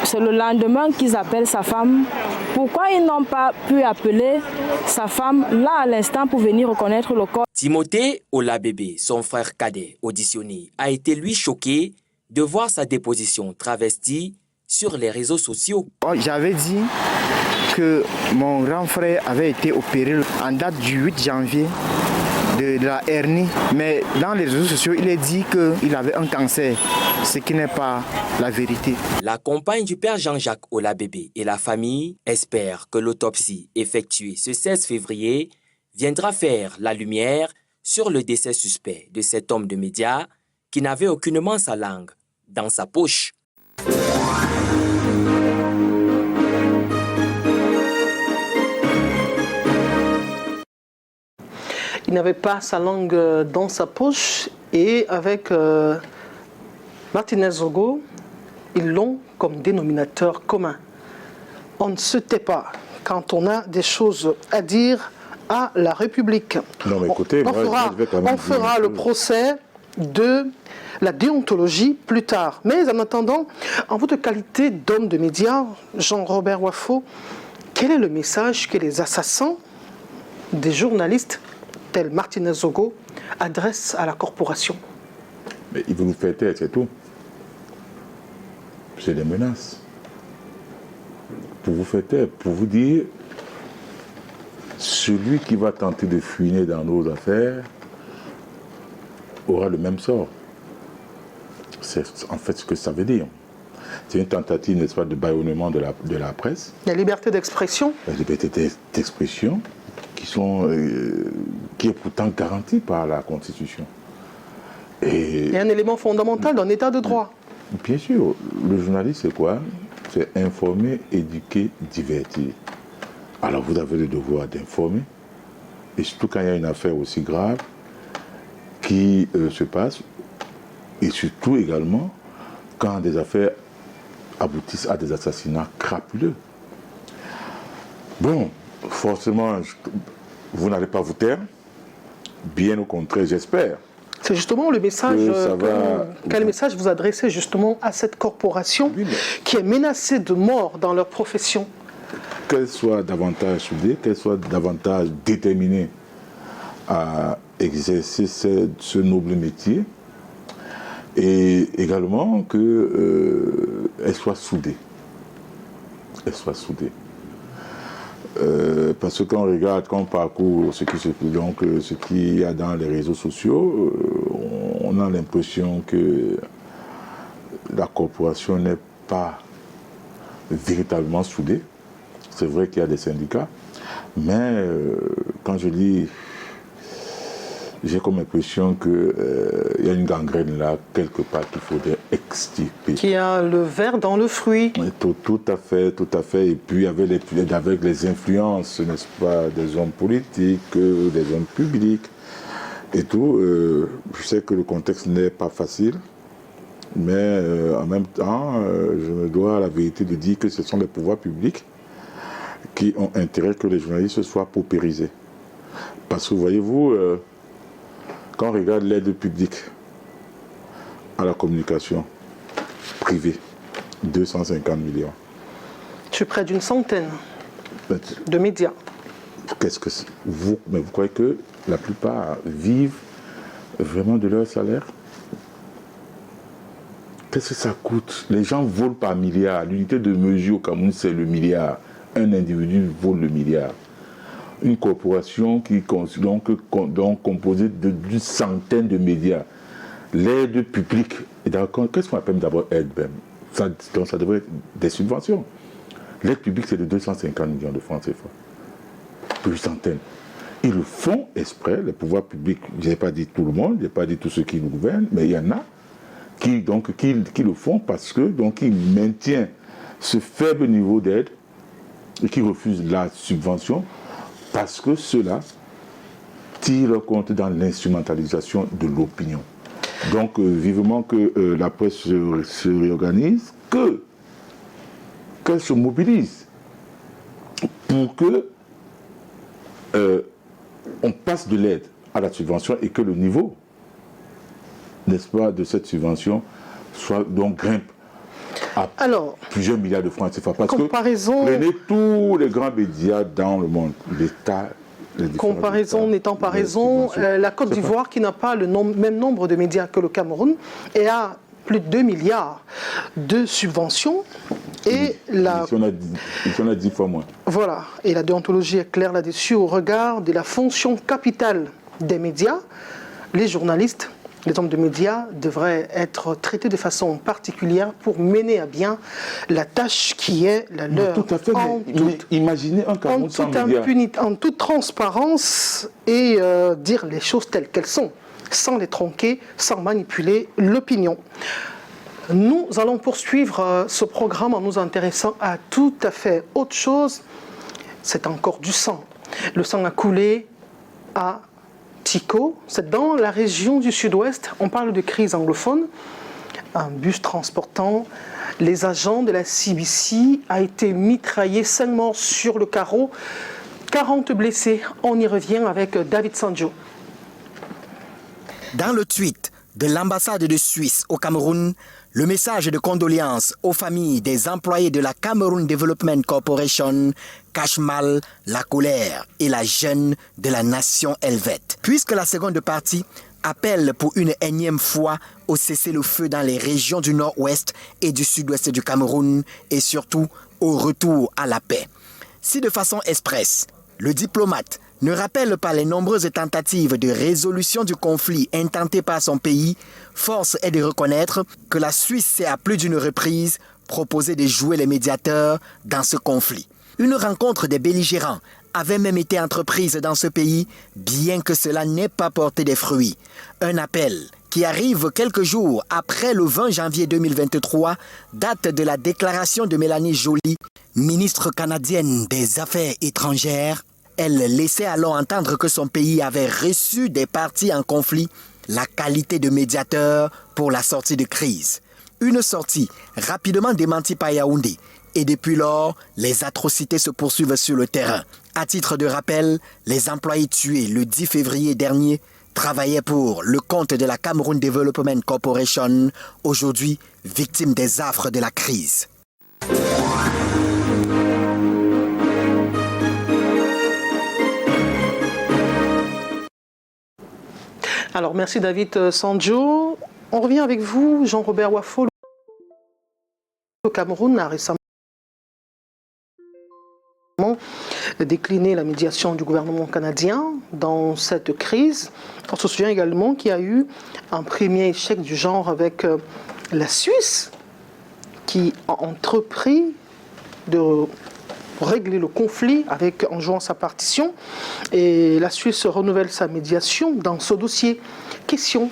c'est le lendemain qu'ils appellent sa femme. Pourquoi ils n'ont pas pu appeler sa femme là à l'instant pour venir reconnaître le corps? Timothée Olabébé, son frère cadet auditionné, a été lui choqué de voir sa déposition travestie sur les réseaux sociaux. J'avais dit que mon grand frère avait été opéré en date du 8 janvier de la hernie, mais dans les réseaux sociaux, il est dit qu'il avait un cancer, ce qui n'est pas la vérité. La compagne du père Jean-Jacques Olabébé et la famille espèrent que l'autopsie effectuée ce 16 février viendra faire la lumière sur le décès suspect de cet homme de médias qui n'avait aucunement sa langue dans sa poche. Il n'avait pas sa langue dans sa poche et avec Martinez Zogo, ils l'ont comme dénominateur commun. On ne se tait pas quand on a des choses à dire à la République. Non, mais écoutez, on fera le procès de la déontologie plus tard. Mais en attendant, en votre qualité d'homme de médias, Jean-Robert Wafo, quel est le message que les assassins des journalistes tels Martinez Zogo adressent à la corporation? Mais ils veulent nous faire taire, c'est tout. C'est des menaces. Pour vous faire taire, pour vous dire, celui qui va tenter de fuiner dans nos affaires aura le même sort. C'est en fait ce que ça veut dire. C'est une tentative, n'est-ce pas, de bâillonnement de la presse. La liberté d'expression. La liberté d'expression qui est pourtant garantie par la Constitution. Et un élément fondamental d'un État de droit. Bien sûr, le journaliste, c'est quoi? C'est informer, éduquer, divertir. Alors vous avez le devoir d'informer, et surtout quand il y a une affaire aussi grave qui se passe, et surtout également quand des affaires aboutissent à des assassinats crapuleux. Bon, forcément, vous n'allez pas vous taire, bien au contraire, j'espère. C'est justement le message, quel message vous adressez justement à cette corporation qui est menacée de mort dans leur profession? Qu'elle soit davantage soudée, qu'elle soit davantage déterminée à exercer ce noble métier, et également qu'elle soit soudée. Elle soit soudée. Parce que quand on parcourt ce qu'il y a dans les réseaux sociaux, on a l'impression que la corporation n'est pas véritablement soudée. C'est vrai qu'il y a des syndicats, mais quand je lis, j'ai comme impression qu'il y a une gangrène là, quelque part, qu'il faudrait extirper. Qui a le ver dans le fruit. Tout à fait. Et puis avec les influences, n'est-ce pas, des hommes politiques, des hommes publics et tout. Je sais que le contexte n'est pas facile, mais en même temps, je me dois à la vérité de dire que ce sont les pouvoirs publics qui ont intérêt que les journalistes soient paupérisés. Parce que voyez-vous, quand on regarde l'aide publique à la communication privée, 250 millions. Je suis près d'une centaine de médias. Qu'est-ce que c'est? Vous croyez que la plupart vivent vraiment de leur salaire? Qu'est-ce que ça coûte? Les gens volent par milliards. L'unité de mesure au Cameroun, c'est le milliard. Un individu vole le milliard. Une corporation qui est composée d'une centaine de médias. L'aide publique, qu'est-ce qu'on appelle d'abord aide même? Ça devrait être des subventions. L'aide publique, c'est de 250 millions de francs CFA. Une centaine. Ils le font exprès, les pouvoirs publics, je n'ai pas dit tout le monde, je n'ai pas dit tous ceux qui nous gouvernent, mais il y en a qui le font parce que ils maintiennent ce faible niveau d'aide et qui refusent la subvention parce que cela tire leur compte dans l'instrumentalisation de l'opinion. Donc, vivement que la presse se réorganise, qu'elle se mobilise pour que on passe de l'aide à la subvention et que le niveau, n'est-ce pas, de cette subvention grimpe à plusieurs milliards de francs CFA. Parce que prenez tous les grands médias dans le monde, l'État. Comparaison n'étant pas raison, la Côte d'Ivoire, qui n'a pas le même nombre de médias que le Cameroun, et a plus de 2 milliards de subventions. Et il y en a 10 fois moins. Voilà, et la déontologie est claire là-dessus au regard de la fonction capitale des médias. Les journalistes, les hommes de médias devraient être traités de façon particulière pour mener à bien la tâche qui est la leur. Tout à fait, imaginez un Cameroun sans médias. En toute transparence et dire les choses telles qu'elles sont, sans les tronquer, sans manipuler l'opinion. Nous allons poursuivre ce programme en nous intéressant à tout à fait autre chose. C'est encore du sang. Le sang a coulé à Tiko, c'est dans la région du sud-ouest. On parle de crise anglophone. Un bus transportant les agents de la CBC a été mitraillé, 5 morts sur le carreau, 40 blessés. On y revient avec David Sanjo. Dans le tweet de l'ambassade de Suisse au Cameroun, le message de condoléances aux familles des employés de la Cameroon Development Corporation cache mal la colère et la gêne de la nation helvète. Puisque la seconde partie appelle pour une énième fois au cessez-le-feu dans les régions du nord-ouest et du sud-ouest du Cameroun et surtout au retour à la paix. Si de façon expresse, le diplomate ne rappelle pas les nombreuses tentatives de résolution du conflit intentées par son pays, force est de reconnaître que la Suisse s'est à plus d'une reprise proposé de jouer les médiateurs dans ce conflit. Une rencontre des belligérants avait même été entreprise dans ce pays, bien que cela n'ait pas porté des fruits. Un appel qui arrive quelques jours après le 20 janvier 2023, date de la déclaration de Mélanie Joly, ministre canadienne des Affaires étrangères. Elle laissait alors entendre que son pays avait reçu des parties en conflit la qualité de médiateur pour la sortie de crise. Une sortie rapidement démentie par Yaoundé. Et depuis lors, les atrocités se poursuivent sur le terrain. À titre de rappel, les employés tués le 10 février dernier travaillait pour le compte de la Cameroun Development Corporation, aujourd'hui victime des affres de la crise. Alors, merci David Sandjo. On revient avec vous, Jean-Robert Wafo. Le Cameroun a récemment décliné la médiation du gouvernement canadien dans cette crise. On se souvient également qu'il y a eu un premier échec du genre avec la Suisse qui a entrepris de régler le conflit en jouant sa partition. Et la Suisse renouvelle sa médiation dans ce dossier. Question,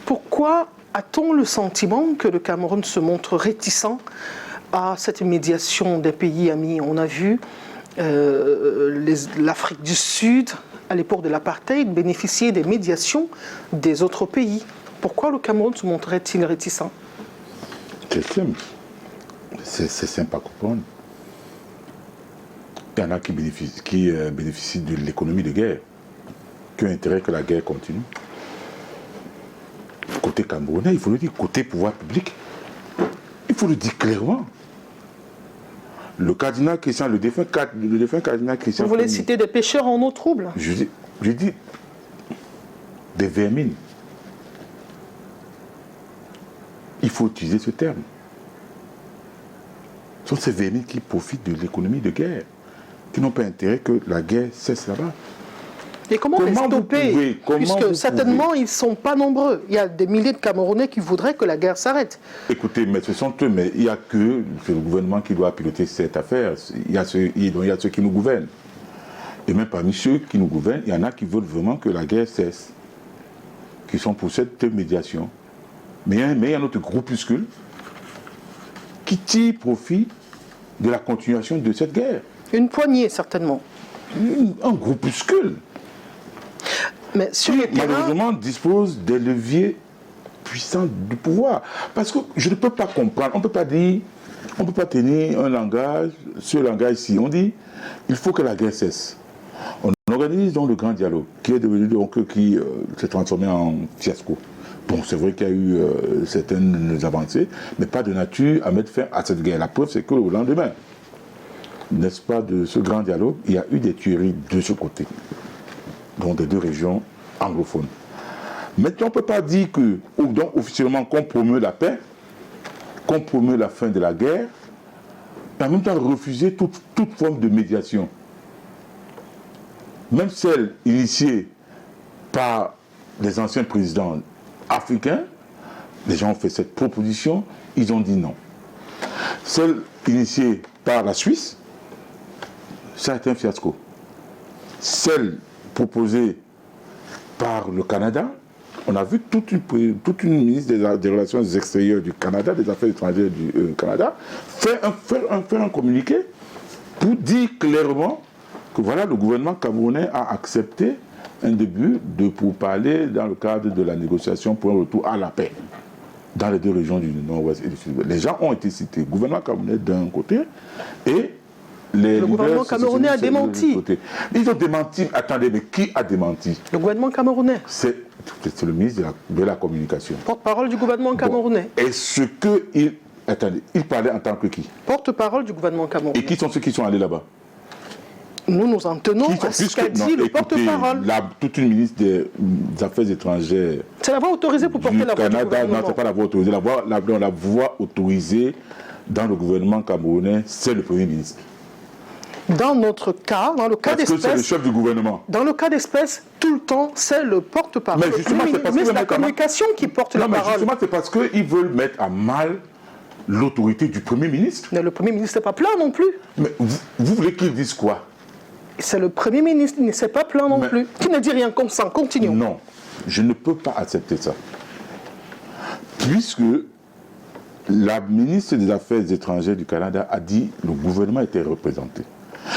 pourquoi a-t-on le sentiment que le Cameroun se montre réticent à cette médiation des pays amis? On a vu l'Afrique du Sud, à l'époque de l'apartheid, bénéficier des médiations des autres pays. Pourquoi le Cameroun se montrait-il réticent? C'est simple. C'est simple à comprendre. Il y en a qui bénéficient de l'économie de guerre, qui ont intérêt que la guerre continue. Côté camerounais, il faut le dire, côté pouvoir public, il faut le dire clairement. Le cardinal Christian, le défunt cardinal Christian... Vous voulez citer des pêcheurs en eau trouble? Je dis des vermines. Il faut utiliser ce terme. Ce sont ces vermines qui profitent de l'économie de guerre, qui n'ont pas intérêt que la guerre cesse là-bas. Et comment les stopper? Puisque certainement, ils ne sont pas nombreux. Il y a des milliers de Camerounais qui voudraient que la guerre s'arrête. Écoutez, mais ce sont eux, mais il n'y a que le gouvernement qui doit piloter cette affaire. Il y a ceux qui nous gouvernent. Et même parmi ceux qui nous gouvernent, il y en a qui veulent vraiment que la guerre cesse, qui sont pour cette médiation. Mais il y a un autre groupuscule qui tire profit de la continuation de cette guerre. Une poignée, certainement. Un groupuscule. Mais sur le terrain, malheureusement, dispose des leviers puissants du pouvoir. Parce que je ne peux pas comprendre, on ne peut pas dire, on ne peut pas tenir un langage, ce langage-ci. On dit, il faut que la guerre cesse. On organise donc le grand dialogue, qui est devenu donc, qui s'est transformé en fiasco. Bon, c'est vrai qu'il y a eu certaines avancées, mais pas de nature à mettre fin à cette guerre. La preuve, c'est que le lendemain, n'est-ce pas, de ce grand dialogue, il y a eu des tueries de ce côté, dans des deux régions anglophones. Maintenant, on ne peut pas dire que, ou donc officiellement, qu'on promeut la paix, qu'on promeut la fin de la guerre, et en même temps refuser toute forme de médiation. Même celle initiée par les anciens présidents africains, les gens ont fait cette proposition, ils ont dit non. Celle initiée par la Suisse, ça a été un fiasco. Celle proposée par le Canada, on a vu toute une ministre des Relations extérieures du Canada, des Affaires étrangères du Canada, faire un communiqué pour dire clairement que voilà, le gouvernement camerounais a accepté un début de pourparlers dans le cadre de la négociation pour un retour à la paix dans les deux régions du nord-ouest et du sud-ouest. Les gens ont été cités, le gouvernement camerounais d'un côté et le gouvernement camerounais a démenti. Ils ont démenti. Attendez, mais qui a démenti? Le gouvernement camerounais. C'est le ministre de la Communication. Porte-parole du gouvernement camerounais. Bon. Est-ce qu'il... Attendez, il parlait en tant que qui? Porte-parole du gouvernement camerounais. Et qui sont ceux qui sont allés là-bas? Nous nous en tenons à ce qu'a dit le porte-parole. Toute une ministre des Affaires étrangères. C'est la voix autorisée pour porter la voix du gouvernement. Non, ce n'est pas la voix autorisée. La voix autorisée dans le gouvernement camerounais, c'est le Premier ministre. Dans notre cas, dans le cas d'espèce... Parce que c'est le chef du gouvernement. Dans le cas d'espèce, tout le temps, c'est le porte-parole. Mais justement, c'est parce que la communication qui porte la parole. Justement, c'est parce qu'ils veulent mettre à mal l'autorité du Premier ministre. Mais le Premier ministre n'est pas plein non plus. Mais vous voulez qu'il dise quoi? C'est le Premier ministre, il ne s'est pas plaint non plus. Qui ne dit rien comme ça, continuons. Non, je ne peux pas accepter ça. Puisque la ministre des Affaires étrangères du Canada a dit que le gouvernement était représenté.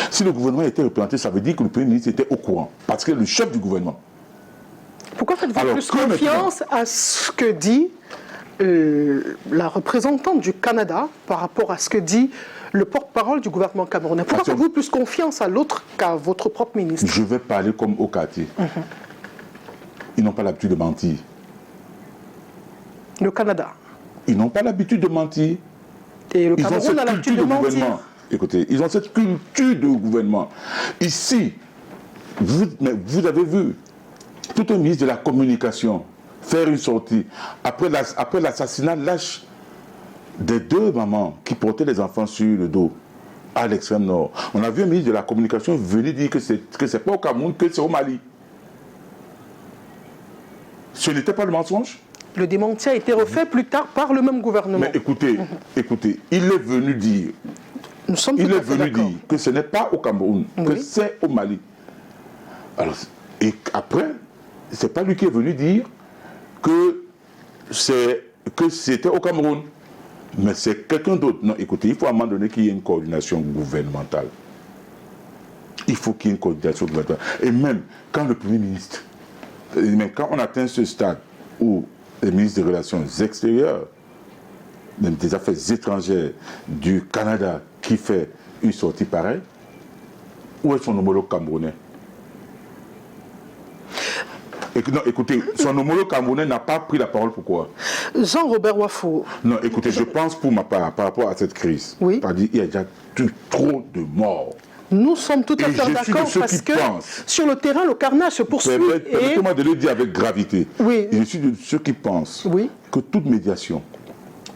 Si le gouvernement était représenté, ça veut dire que le Premier ministre était au courant. Parce que le chef du gouvernement. Pourquoi faites-vous plus confiance à ce que dit la représentante du Canada par rapport à ce que dit le porte-parole du gouvernement camerounais? Pourquoi faites-vous plus confiance à l'autre qu'à votre propre ministre? Je vais parler comme au quartier. ils n'ont pas l'habitude de mentir. Le Canada. Ils n'ont pas l'habitude de mentir. Et le Cameroun a l'habitude de mentir. Écoutez, ils ont cette culture de gouvernement. Ici, vous avez vu tout un ministre de la communication faire une sortie après l'assassinat lâche des 2 mamans qui portaient les enfants sur le dos à l'extrême nord. On a vu un ministre de la communication venir dire que c'est pas au Cameroun, que c'est au Mali. Ce n'était pas le mensonge. Le démenti a été refait plus tard par le même gouvernement. Mais écoutez, il est venu dire, que ce n'est pas au Cameroun, que c'est au Mali. Alors, et après, c'est pas lui qui est venu dire que c'était au Cameroun. Mais c'est quelqu'un d'autre. Non, écoutez, il faut à un moment donné qu'il y ait une coordination gouvernementale. Il faut qu'il y ait une coordination gouvernementale. Et même quand le Premier ministre, même quand on atteint ce stade où le ministre des Relations extérieures, même des Affaires étrangères du Canada qui fait une sortie pareille, où est son homologue camerounais? Non, écoutez, son homologue camerounais n'a pas pris la parole. Pourquoi? Jean-Robert Wafo. Non, écoutez, je pense pour ma part, par rapport à cette crise, oui. Il y a déjà trop de morts. Nous sommes tout à fait d'accord parce que sur le terrain, le carnage se poursuit. Permettez-moi de le dire avec gravité. Oui. Et je suis de ceux qui pensent que toute médiation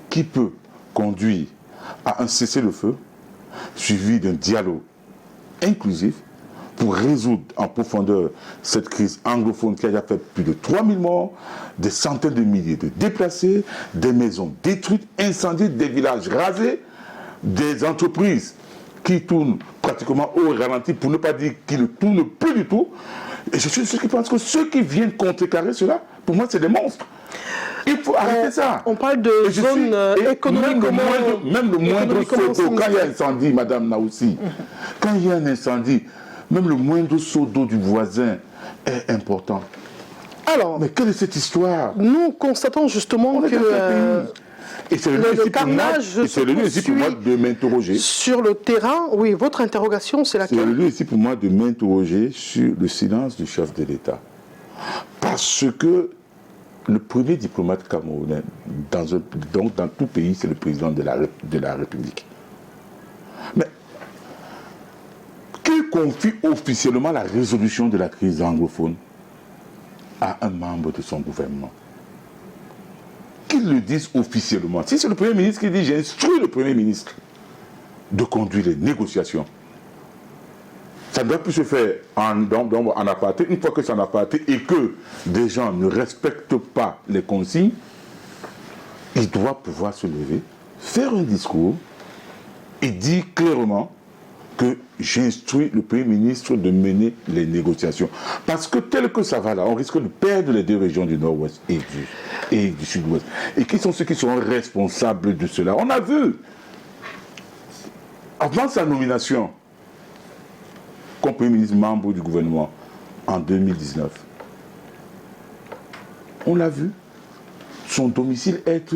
qui peut conduire à un cessez-le-feu, suivi d'un dialogue inclusif, pour résoudre en profondeur cette crise anglophone qui a déjà fait plus de 3000 morts, des centaines de milliers de déplacés, des maisons détruites, incendiées, des villages rasés, des entreprises qui tournent pratiquement au ralenti, pour ne pas dire qui ne tournent plus du tout. Et je suis de ceux qui pensent que ceux qui viennent contrecarrer cela, pour moi, c'est des monstres. Il faut arrêter ça. On parle de zone économique. Même le moindre photo, quand il y a un incendie, Madame Naoussi, quand il y a un incendie, même le moindre seau d'eau du voisin est important. Alors, mais quelle est cette histoire? Nous constatons justement que le carnage c'est le lieu ici pour moi de m'interroger. Sur le terrain, oui, votre interrogation, c'est laquelle? C'est le lieu ici pour moi de m'interroger sur le silence du chef de l'État. Parce que le premier diplomate camerounais, dans tout pays, c'est le président de la République. Mais qu'il confie officiellement la résolution de la crise anglophone à un membre de son gouvernement. Qu'il le dise officiellement. Si c'est le Premier ministre qui dit « j'instruis le Premier ministre de conduire les négociations », ça ne doit plus se faire en aparté. Une fois que c'est en aparté et que des gens ne respectent pas les consignes, il doit pouvoir se lever, faire un discours et dire clairement que j'instruis le Premier ministre de mener les négociations. Parce que tel que ça va là, on risque de perdre les 2 régions du Nord-Ouest et du Sud-Ouest. Et qui sont ceux qui sont responsables de cela? On a vu, avant sa nomination, comme Premier ministre membre du gouvernement en 2019, on l'a vu, son domicile être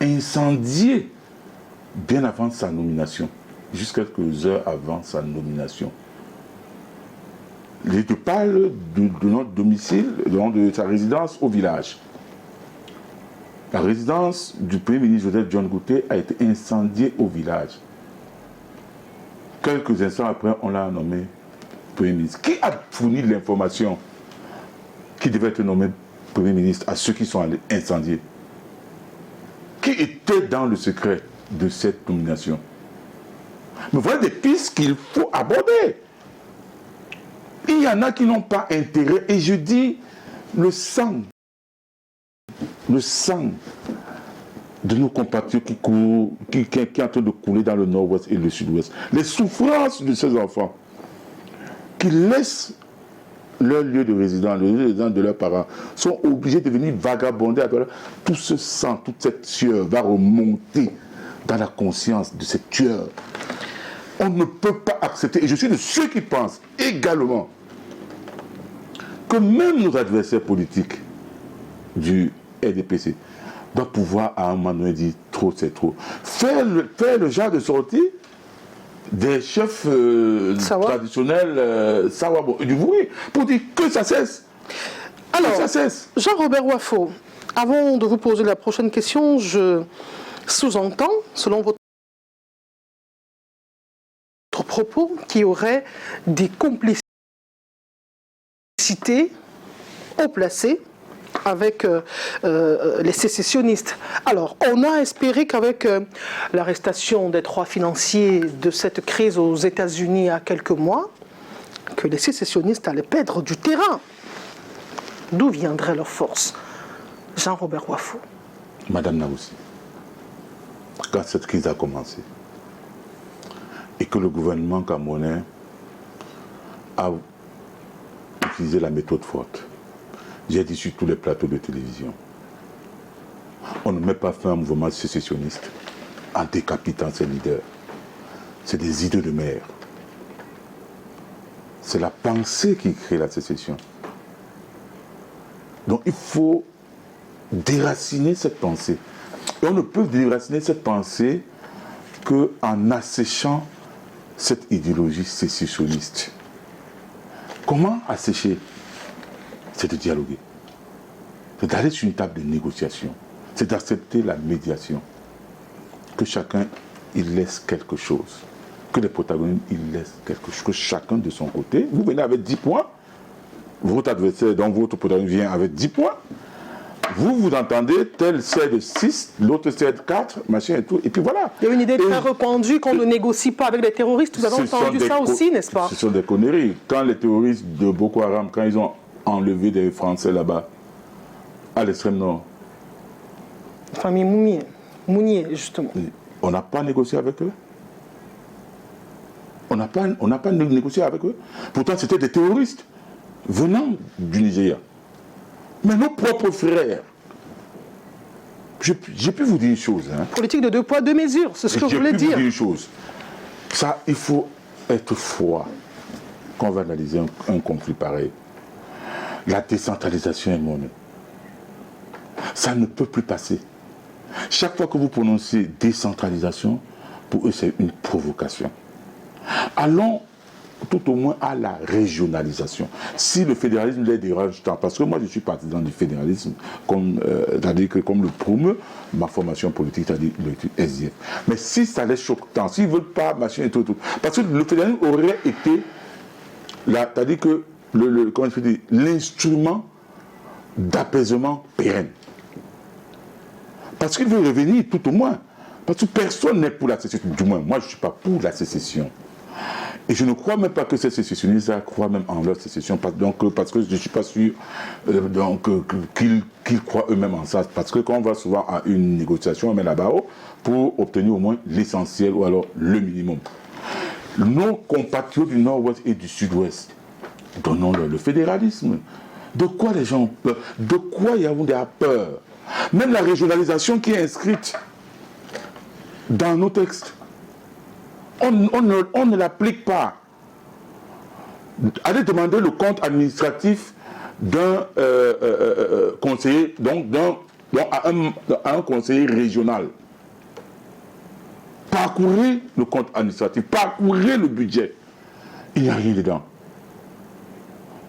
incendié bien avant sa nomination, jusqu'à quelques heures avant sa nomination. Je te parle de notre domicile, de sa résidence au village. La résidence du Premier ministre Joseph John Gouté a été incendiée au village. Quelques instants après, on l'a nommé Premier ministre. Qui a fourni l'information qui devait être nommé Premier ministre à ceux qui sont allés incendier? Qui était dans le secret de cette nomination? Mais voilà des pistes qu'il faut aborder. Il y en a qui n'ont pas intérêt. Et je dis, le sang de nos compatriotes qui est en train de couler dans le Nord-Ouest et le Sud-Ouest, les souffrances de ces enfants qui laissent leur lieu de résidence, le lieu de résidence de leurs parents, sont obligés de venir vagabonder à travers tout ce sang, toute cette sueur va remonter dans la conscience de ces tueurs. On ne peut pas accepter, et je suis de ceux qui pensent également que même nos adversaires politiques du RDPC doivent pouvoir à un moment donné dire trop c'est trop. Faire le genre de sortie des chefs traditionnels Sawabo du Vouri pour dire que ça cesse. Alors, ça cesse. Jean-Robert Wafo, avant de vous poser la prochaine question, je sous-entends, selon votre propos, qu'il y aurait des complicités haut placées avec les sécessionnistes. Alors, on a espéré qu'avec l'arrestation des 3 financiers de cette crise aux États-Unis il y a quelques mois, que les sécessionnistes allaient perdre du terrain. D'où viendrait leur force? Jean-Robert Wafo. Madame Naoussi, quand cette crise a commencé et que le gouvernement camerounais a utilisé la méthode forte, j'ai dit sur tous les plateaux de télévision, on ne met pas fin à un mouvement sécessionniste en décapitant ses leaders. C'est des idées de mer. C'est la pensée qui crée la sécession. Donc il faut déraciner cette pensée. Et on ne peut déraciner cette pensée qu'en asséchant cette idéologie sécessionniste. Comment assécher? C'est de dialoguer. C'est d'aller sur une table de négociation. C'est d'accepter la médiation. Que chacun, il laisse quelque chose. Que les protagonistes, ils laissent quelque chose. Que chacun de son côté, vous venez avec 10 points, votre adversaire, donc votre protagoniste vient avec 10 points, vous entendez, tel cède 6, l'autre cède 4, machin et tout, et puis voilà. Il y a une idée très répandue qu'on ne négocie pas avec les terroristes, vous avez entendu ça aussi, n'est-ce pas? Ce sont des conneries. Quand les terroristes de Boko Haram, quand ils ont enlevé des Français là-bas, à l'extrême nord. La famille Mounier, justement. On n'a pas négocié avec eux. On n'a pas négocié avec eux. Pourtant, c'était des terroristes venant du Nigeria. Mais nos propres frères, j'ai pu vous dire une chose. Hein. Politique de 2 poids, 2 mesures, c'est ce que je voulais dire. J'ai pu vous dire une chose. Ça, il faut être froid quand on va analyser un conflit pareil. La décentralisation est monnaie. Ça ne peut plus passer. Chaque fois que vous prononcez décentralisation, pour eux, c'est une provocation. Allons tout au moins à la régionalisation. Si le fédéralisme les dérange tant, parce que moi je suis partisan du fédéralisme, comme le promeut ma formation politique, c'est-à-dire le SDF. Mais si ça les choque tant, s'ils ne veulent pas machin et tout, parce que le fédéralisme aurait été, c'est-à-dire que l'instrument d'apaisement pérenne. Parce qu'il veut revenir tout au moins. Parce que personne n'est pour la sécession. Du moins, moi je ne suis pas pour la sécession. Et je ne crois même pas que ces sécessionnistes croient même en leur sécession, parce que je ne suis pas sûr qu'ils croient eux-mêmes en ça. Parce que quand on va souvent à une négociation, on met la barre pour obtenir au moins l'essentiel ou alors le minimum. Nos compatriotes du Nord-Ouest et du Sud-Ouest, donnons-leur le fédéralisme. De quoi les gens ont peur? De quoi Yaoundé a peur? Même la régionalisation qui est inscrite dans nos textes, on ne l'applique pas. Allez demander le compte administratif d'un conseiller, à un conseiller régional. Parcourez le compte administratif, parcourez le budget. Il n'y a rien dedans.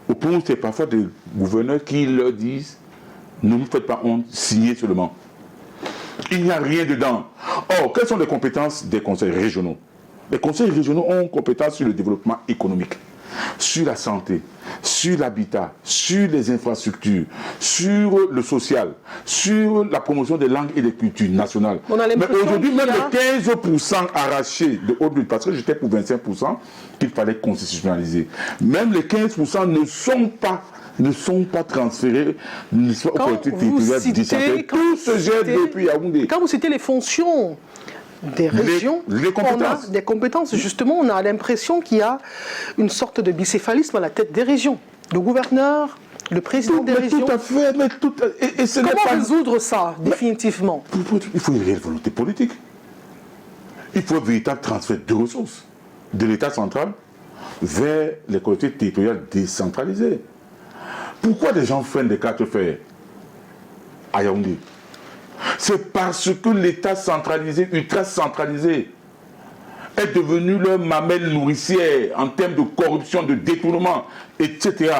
Au point où c'est parfois des gouverneurs qui leur disent ne nous faites pas honte, signez seulement. Il n'y a rien dedans. Or, quelles sont les compétences des conseils régionaux? Les conseils régionaux ont compétence sur le développement économique, sur la santé, sur l'habitat, sur les infrastructures, sur le social, sur la promotion des langues et des cultures nationales. Mais aujourd'hui, même les 15% arrachés de haute lutte, parce que j'étais pour 25% qu'il fallait constitutionnaliser, même les 15% ne sont pas transférés aux collectivités territoriales décentralisées. Tout se jette depuis Yaoundé. Quand vous citez les fonctions des régions, on a des compétences. Justement, on a l'impression qu'il y a une sorte de bicéphalisme à la tête des régions. Le gouverneur, le président des régions. Tout à fait, mais tout à fait. Et comment résoudre ça, définitivement? Il faut une réelle volonté politique. Il faut un véritable transfert de ressources de l'État central vers les collectivités territoriales décentralisées. Pourquoi les gens freinent des 4 fers à Yaoundé? C'est parce que l'État centralisé, ultra centralisé, est devenu leur mamelle nourricière en termes de corruption, de détournement, etc.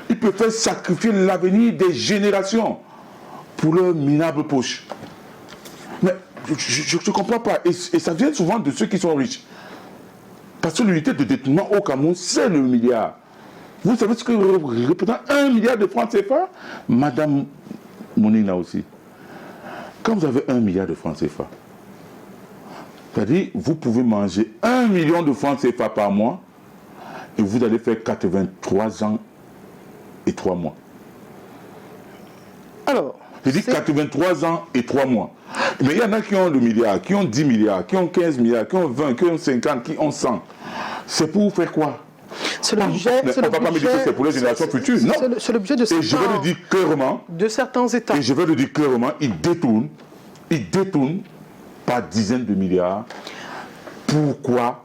Ils préfèrent sacrifier l'avenir des générations pour leur minable poche. Mais je ne comprends pas. Et ça vient souvent de ceux qui sont riches. Parce que l'unité de détournement au Cameroun, c'est le milliard. Vous savez ce que représente 1 milliard de francs CFA? Madame Monina aussi. Quand vous avez 1 milliard de francs CFA, c'est-à-dire vous pouvez manger 1 million de francs CFA par mois et vous allez faire 83 ans et 3 mois. Alors, je dis 83 ans et 3 mois. Mais il y en a qui ont le milliard, qui ont 10 milliards, qui ont 15 milliards, qui ont 20, qui ont 50, qui ont 100. C'est pour faire quoi? C'est le budget. On ne va pas me dire que c'est pour les générations futures. Non. C'est le budget de certains, et je vais le dire clairement. De certains États. Et je vais le dire clairement, ils détournent par dizaines de milliards. Pourquoi?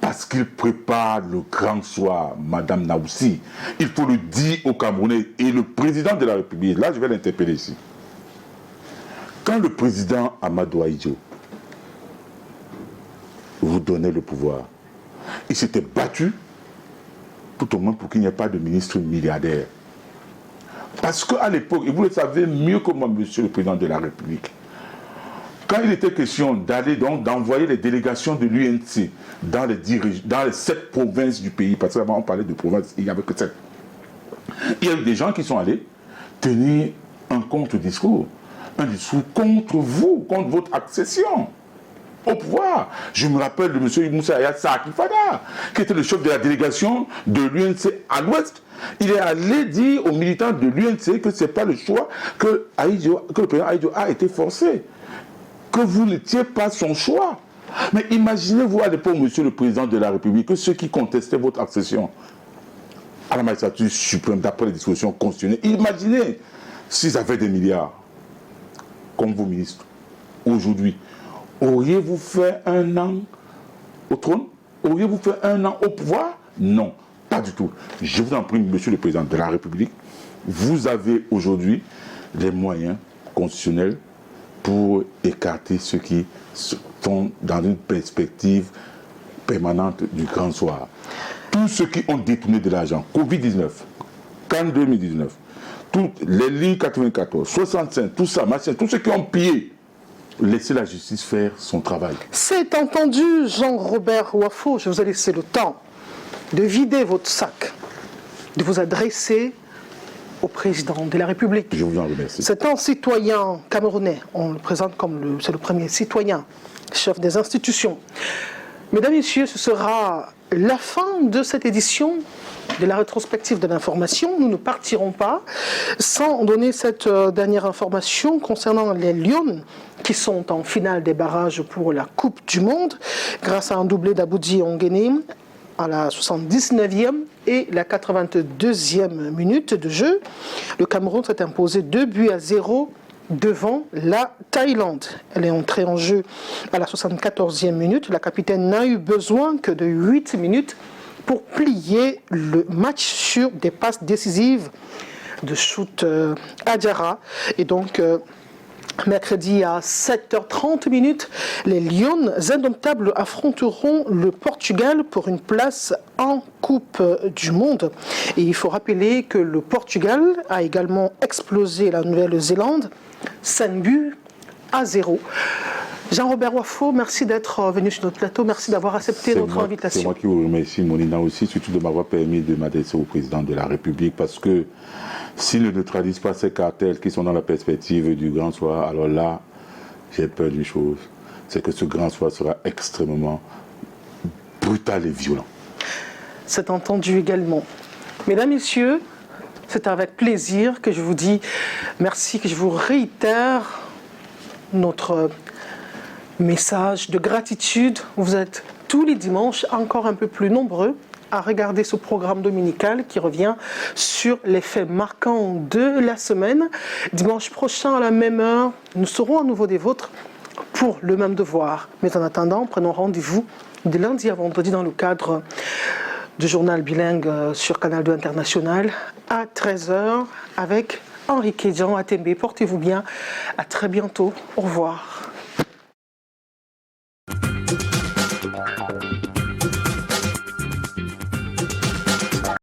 Parce qu'ils préparent le grand soir, Madame Naoussi. Il faut le dire aux Camerounais. Et le président de la République, là je vais l'interpeller ici. Quand le président Amadou Ahidjo vous donnait le pouvoir, il s'était battu tout au moins pour qu'il n'y ait pas de ministre milliardaire. Parce qu'à l'époque, et vous le savez mieux que moi, monsieur le président de la République, quand il était question d'aller donc d'envoyer les délégations de l'UNC dans les 7 provinces du pays, parce qu'avant on parlait de provinces, il n'y avait que 7. Il y a eu des gens qui sont allés tenir un contre-discours, un discours contre vous, contre votre accession au pouvoir. Je me rappelle de M. Moussa Ayat Sakifada, qui était le chef de la délégation de l'UNC à l'Ouest. Il est allé dire aux militants de l'UNC que ce n'est pas le choix, que le président Ahidjo a été forcé, que vous n'étiez pas son choix. Mais imaginez-vous à l'époque, monsieur le président de la République, que ceux qui contestaient votre accession à la magistrature suprême, d'après les dispositions constitutionnelles, imaginez s'ils avaient des milliards, comme vos ministres, aujourd'hui. Auriez-vous fait 1 an au trône? Auriez-vous fait 1 an au pouvoir? Non, pas du tout. Je vous en prie, monsieur le président de la République, vous avez aujourd'hui les moyens constitutionnels pour écarter ceux qui sont dans une perspective permanente du grand soir. Tous ceux qui ont détourné de l'argent, Covid-19, Cannes 2019, toutes les lignes 94, 65, tout ça, machin, tous ceux qui ont pillé, laissez la justice faire son travail. C'est entendu, Jean-Robert Wafo, je vous ai laissé le temps de vider votre sac, de vous adresser au président de la République. Je vous en remercie. C'est un citoyen camerounais, on le présente comme c'est le premier citoyen, chef des institutions. Mesdames, Messieurs, ce sera la fin de cette édition de la rétrospective de l'information. Nous ne partirons pas sans donner cette dernière information concernant les Lions qui sont en finale des barrages pour la Coupe du Monde grâce à un doublé d'Aboudi Onguené à la 79e et la 82e minute de jeu. Le Cameroun s'est imposé 2-0 devant la Thaïlande. Elle est entrée en jeu à la 74e minute. La capitaine n'a eu besoin que de 8 minutes pour plier le match sur des passes décisives de shoot Adjara. Et donc, mercredi à 7h30, les Lions indomptables affronteront le Portugal pour une place en Coupe du Monde. Et il faut rappeler que le Portugal a également explosé la Nouvelle-Zélande, 5-0. Jean-Robert Wafo, merci d'être venu sur notre plateau, merci d'avoir accepté notre invitation. C'est moi qui vous remercie, Monina aussi, surtout de m'avoir permis de m'adresser au président de la République, parce que s'il ne neutralise pas ces cartels qui sont dans la perspective du grand soir, alors là, j'ai peur d'une chose, c'est que ce grand soir sera extrêmement brutal et violent. C'est entendu également. Mesdames, Messieurs, c'est avec plaisir que je vous dis merci, que je vous réitère notre message de gratitude. Vous êtes tous les dimanches encore un peu plus nombreux à regarder ce programme dominical qui revient sur les faits marquants de la semaine. Dimanche prochain à la même heure, nous serons à nouveau des vôtres pour le même devoir. Mais en attendant, prenons rendez-vous de lundi à vendredi dans le cadre du journal bilingue sur Canal 2 International à 13h avec Henri Kédian à Tembe. Portez-vous bien. À très bientôt. Au revoir.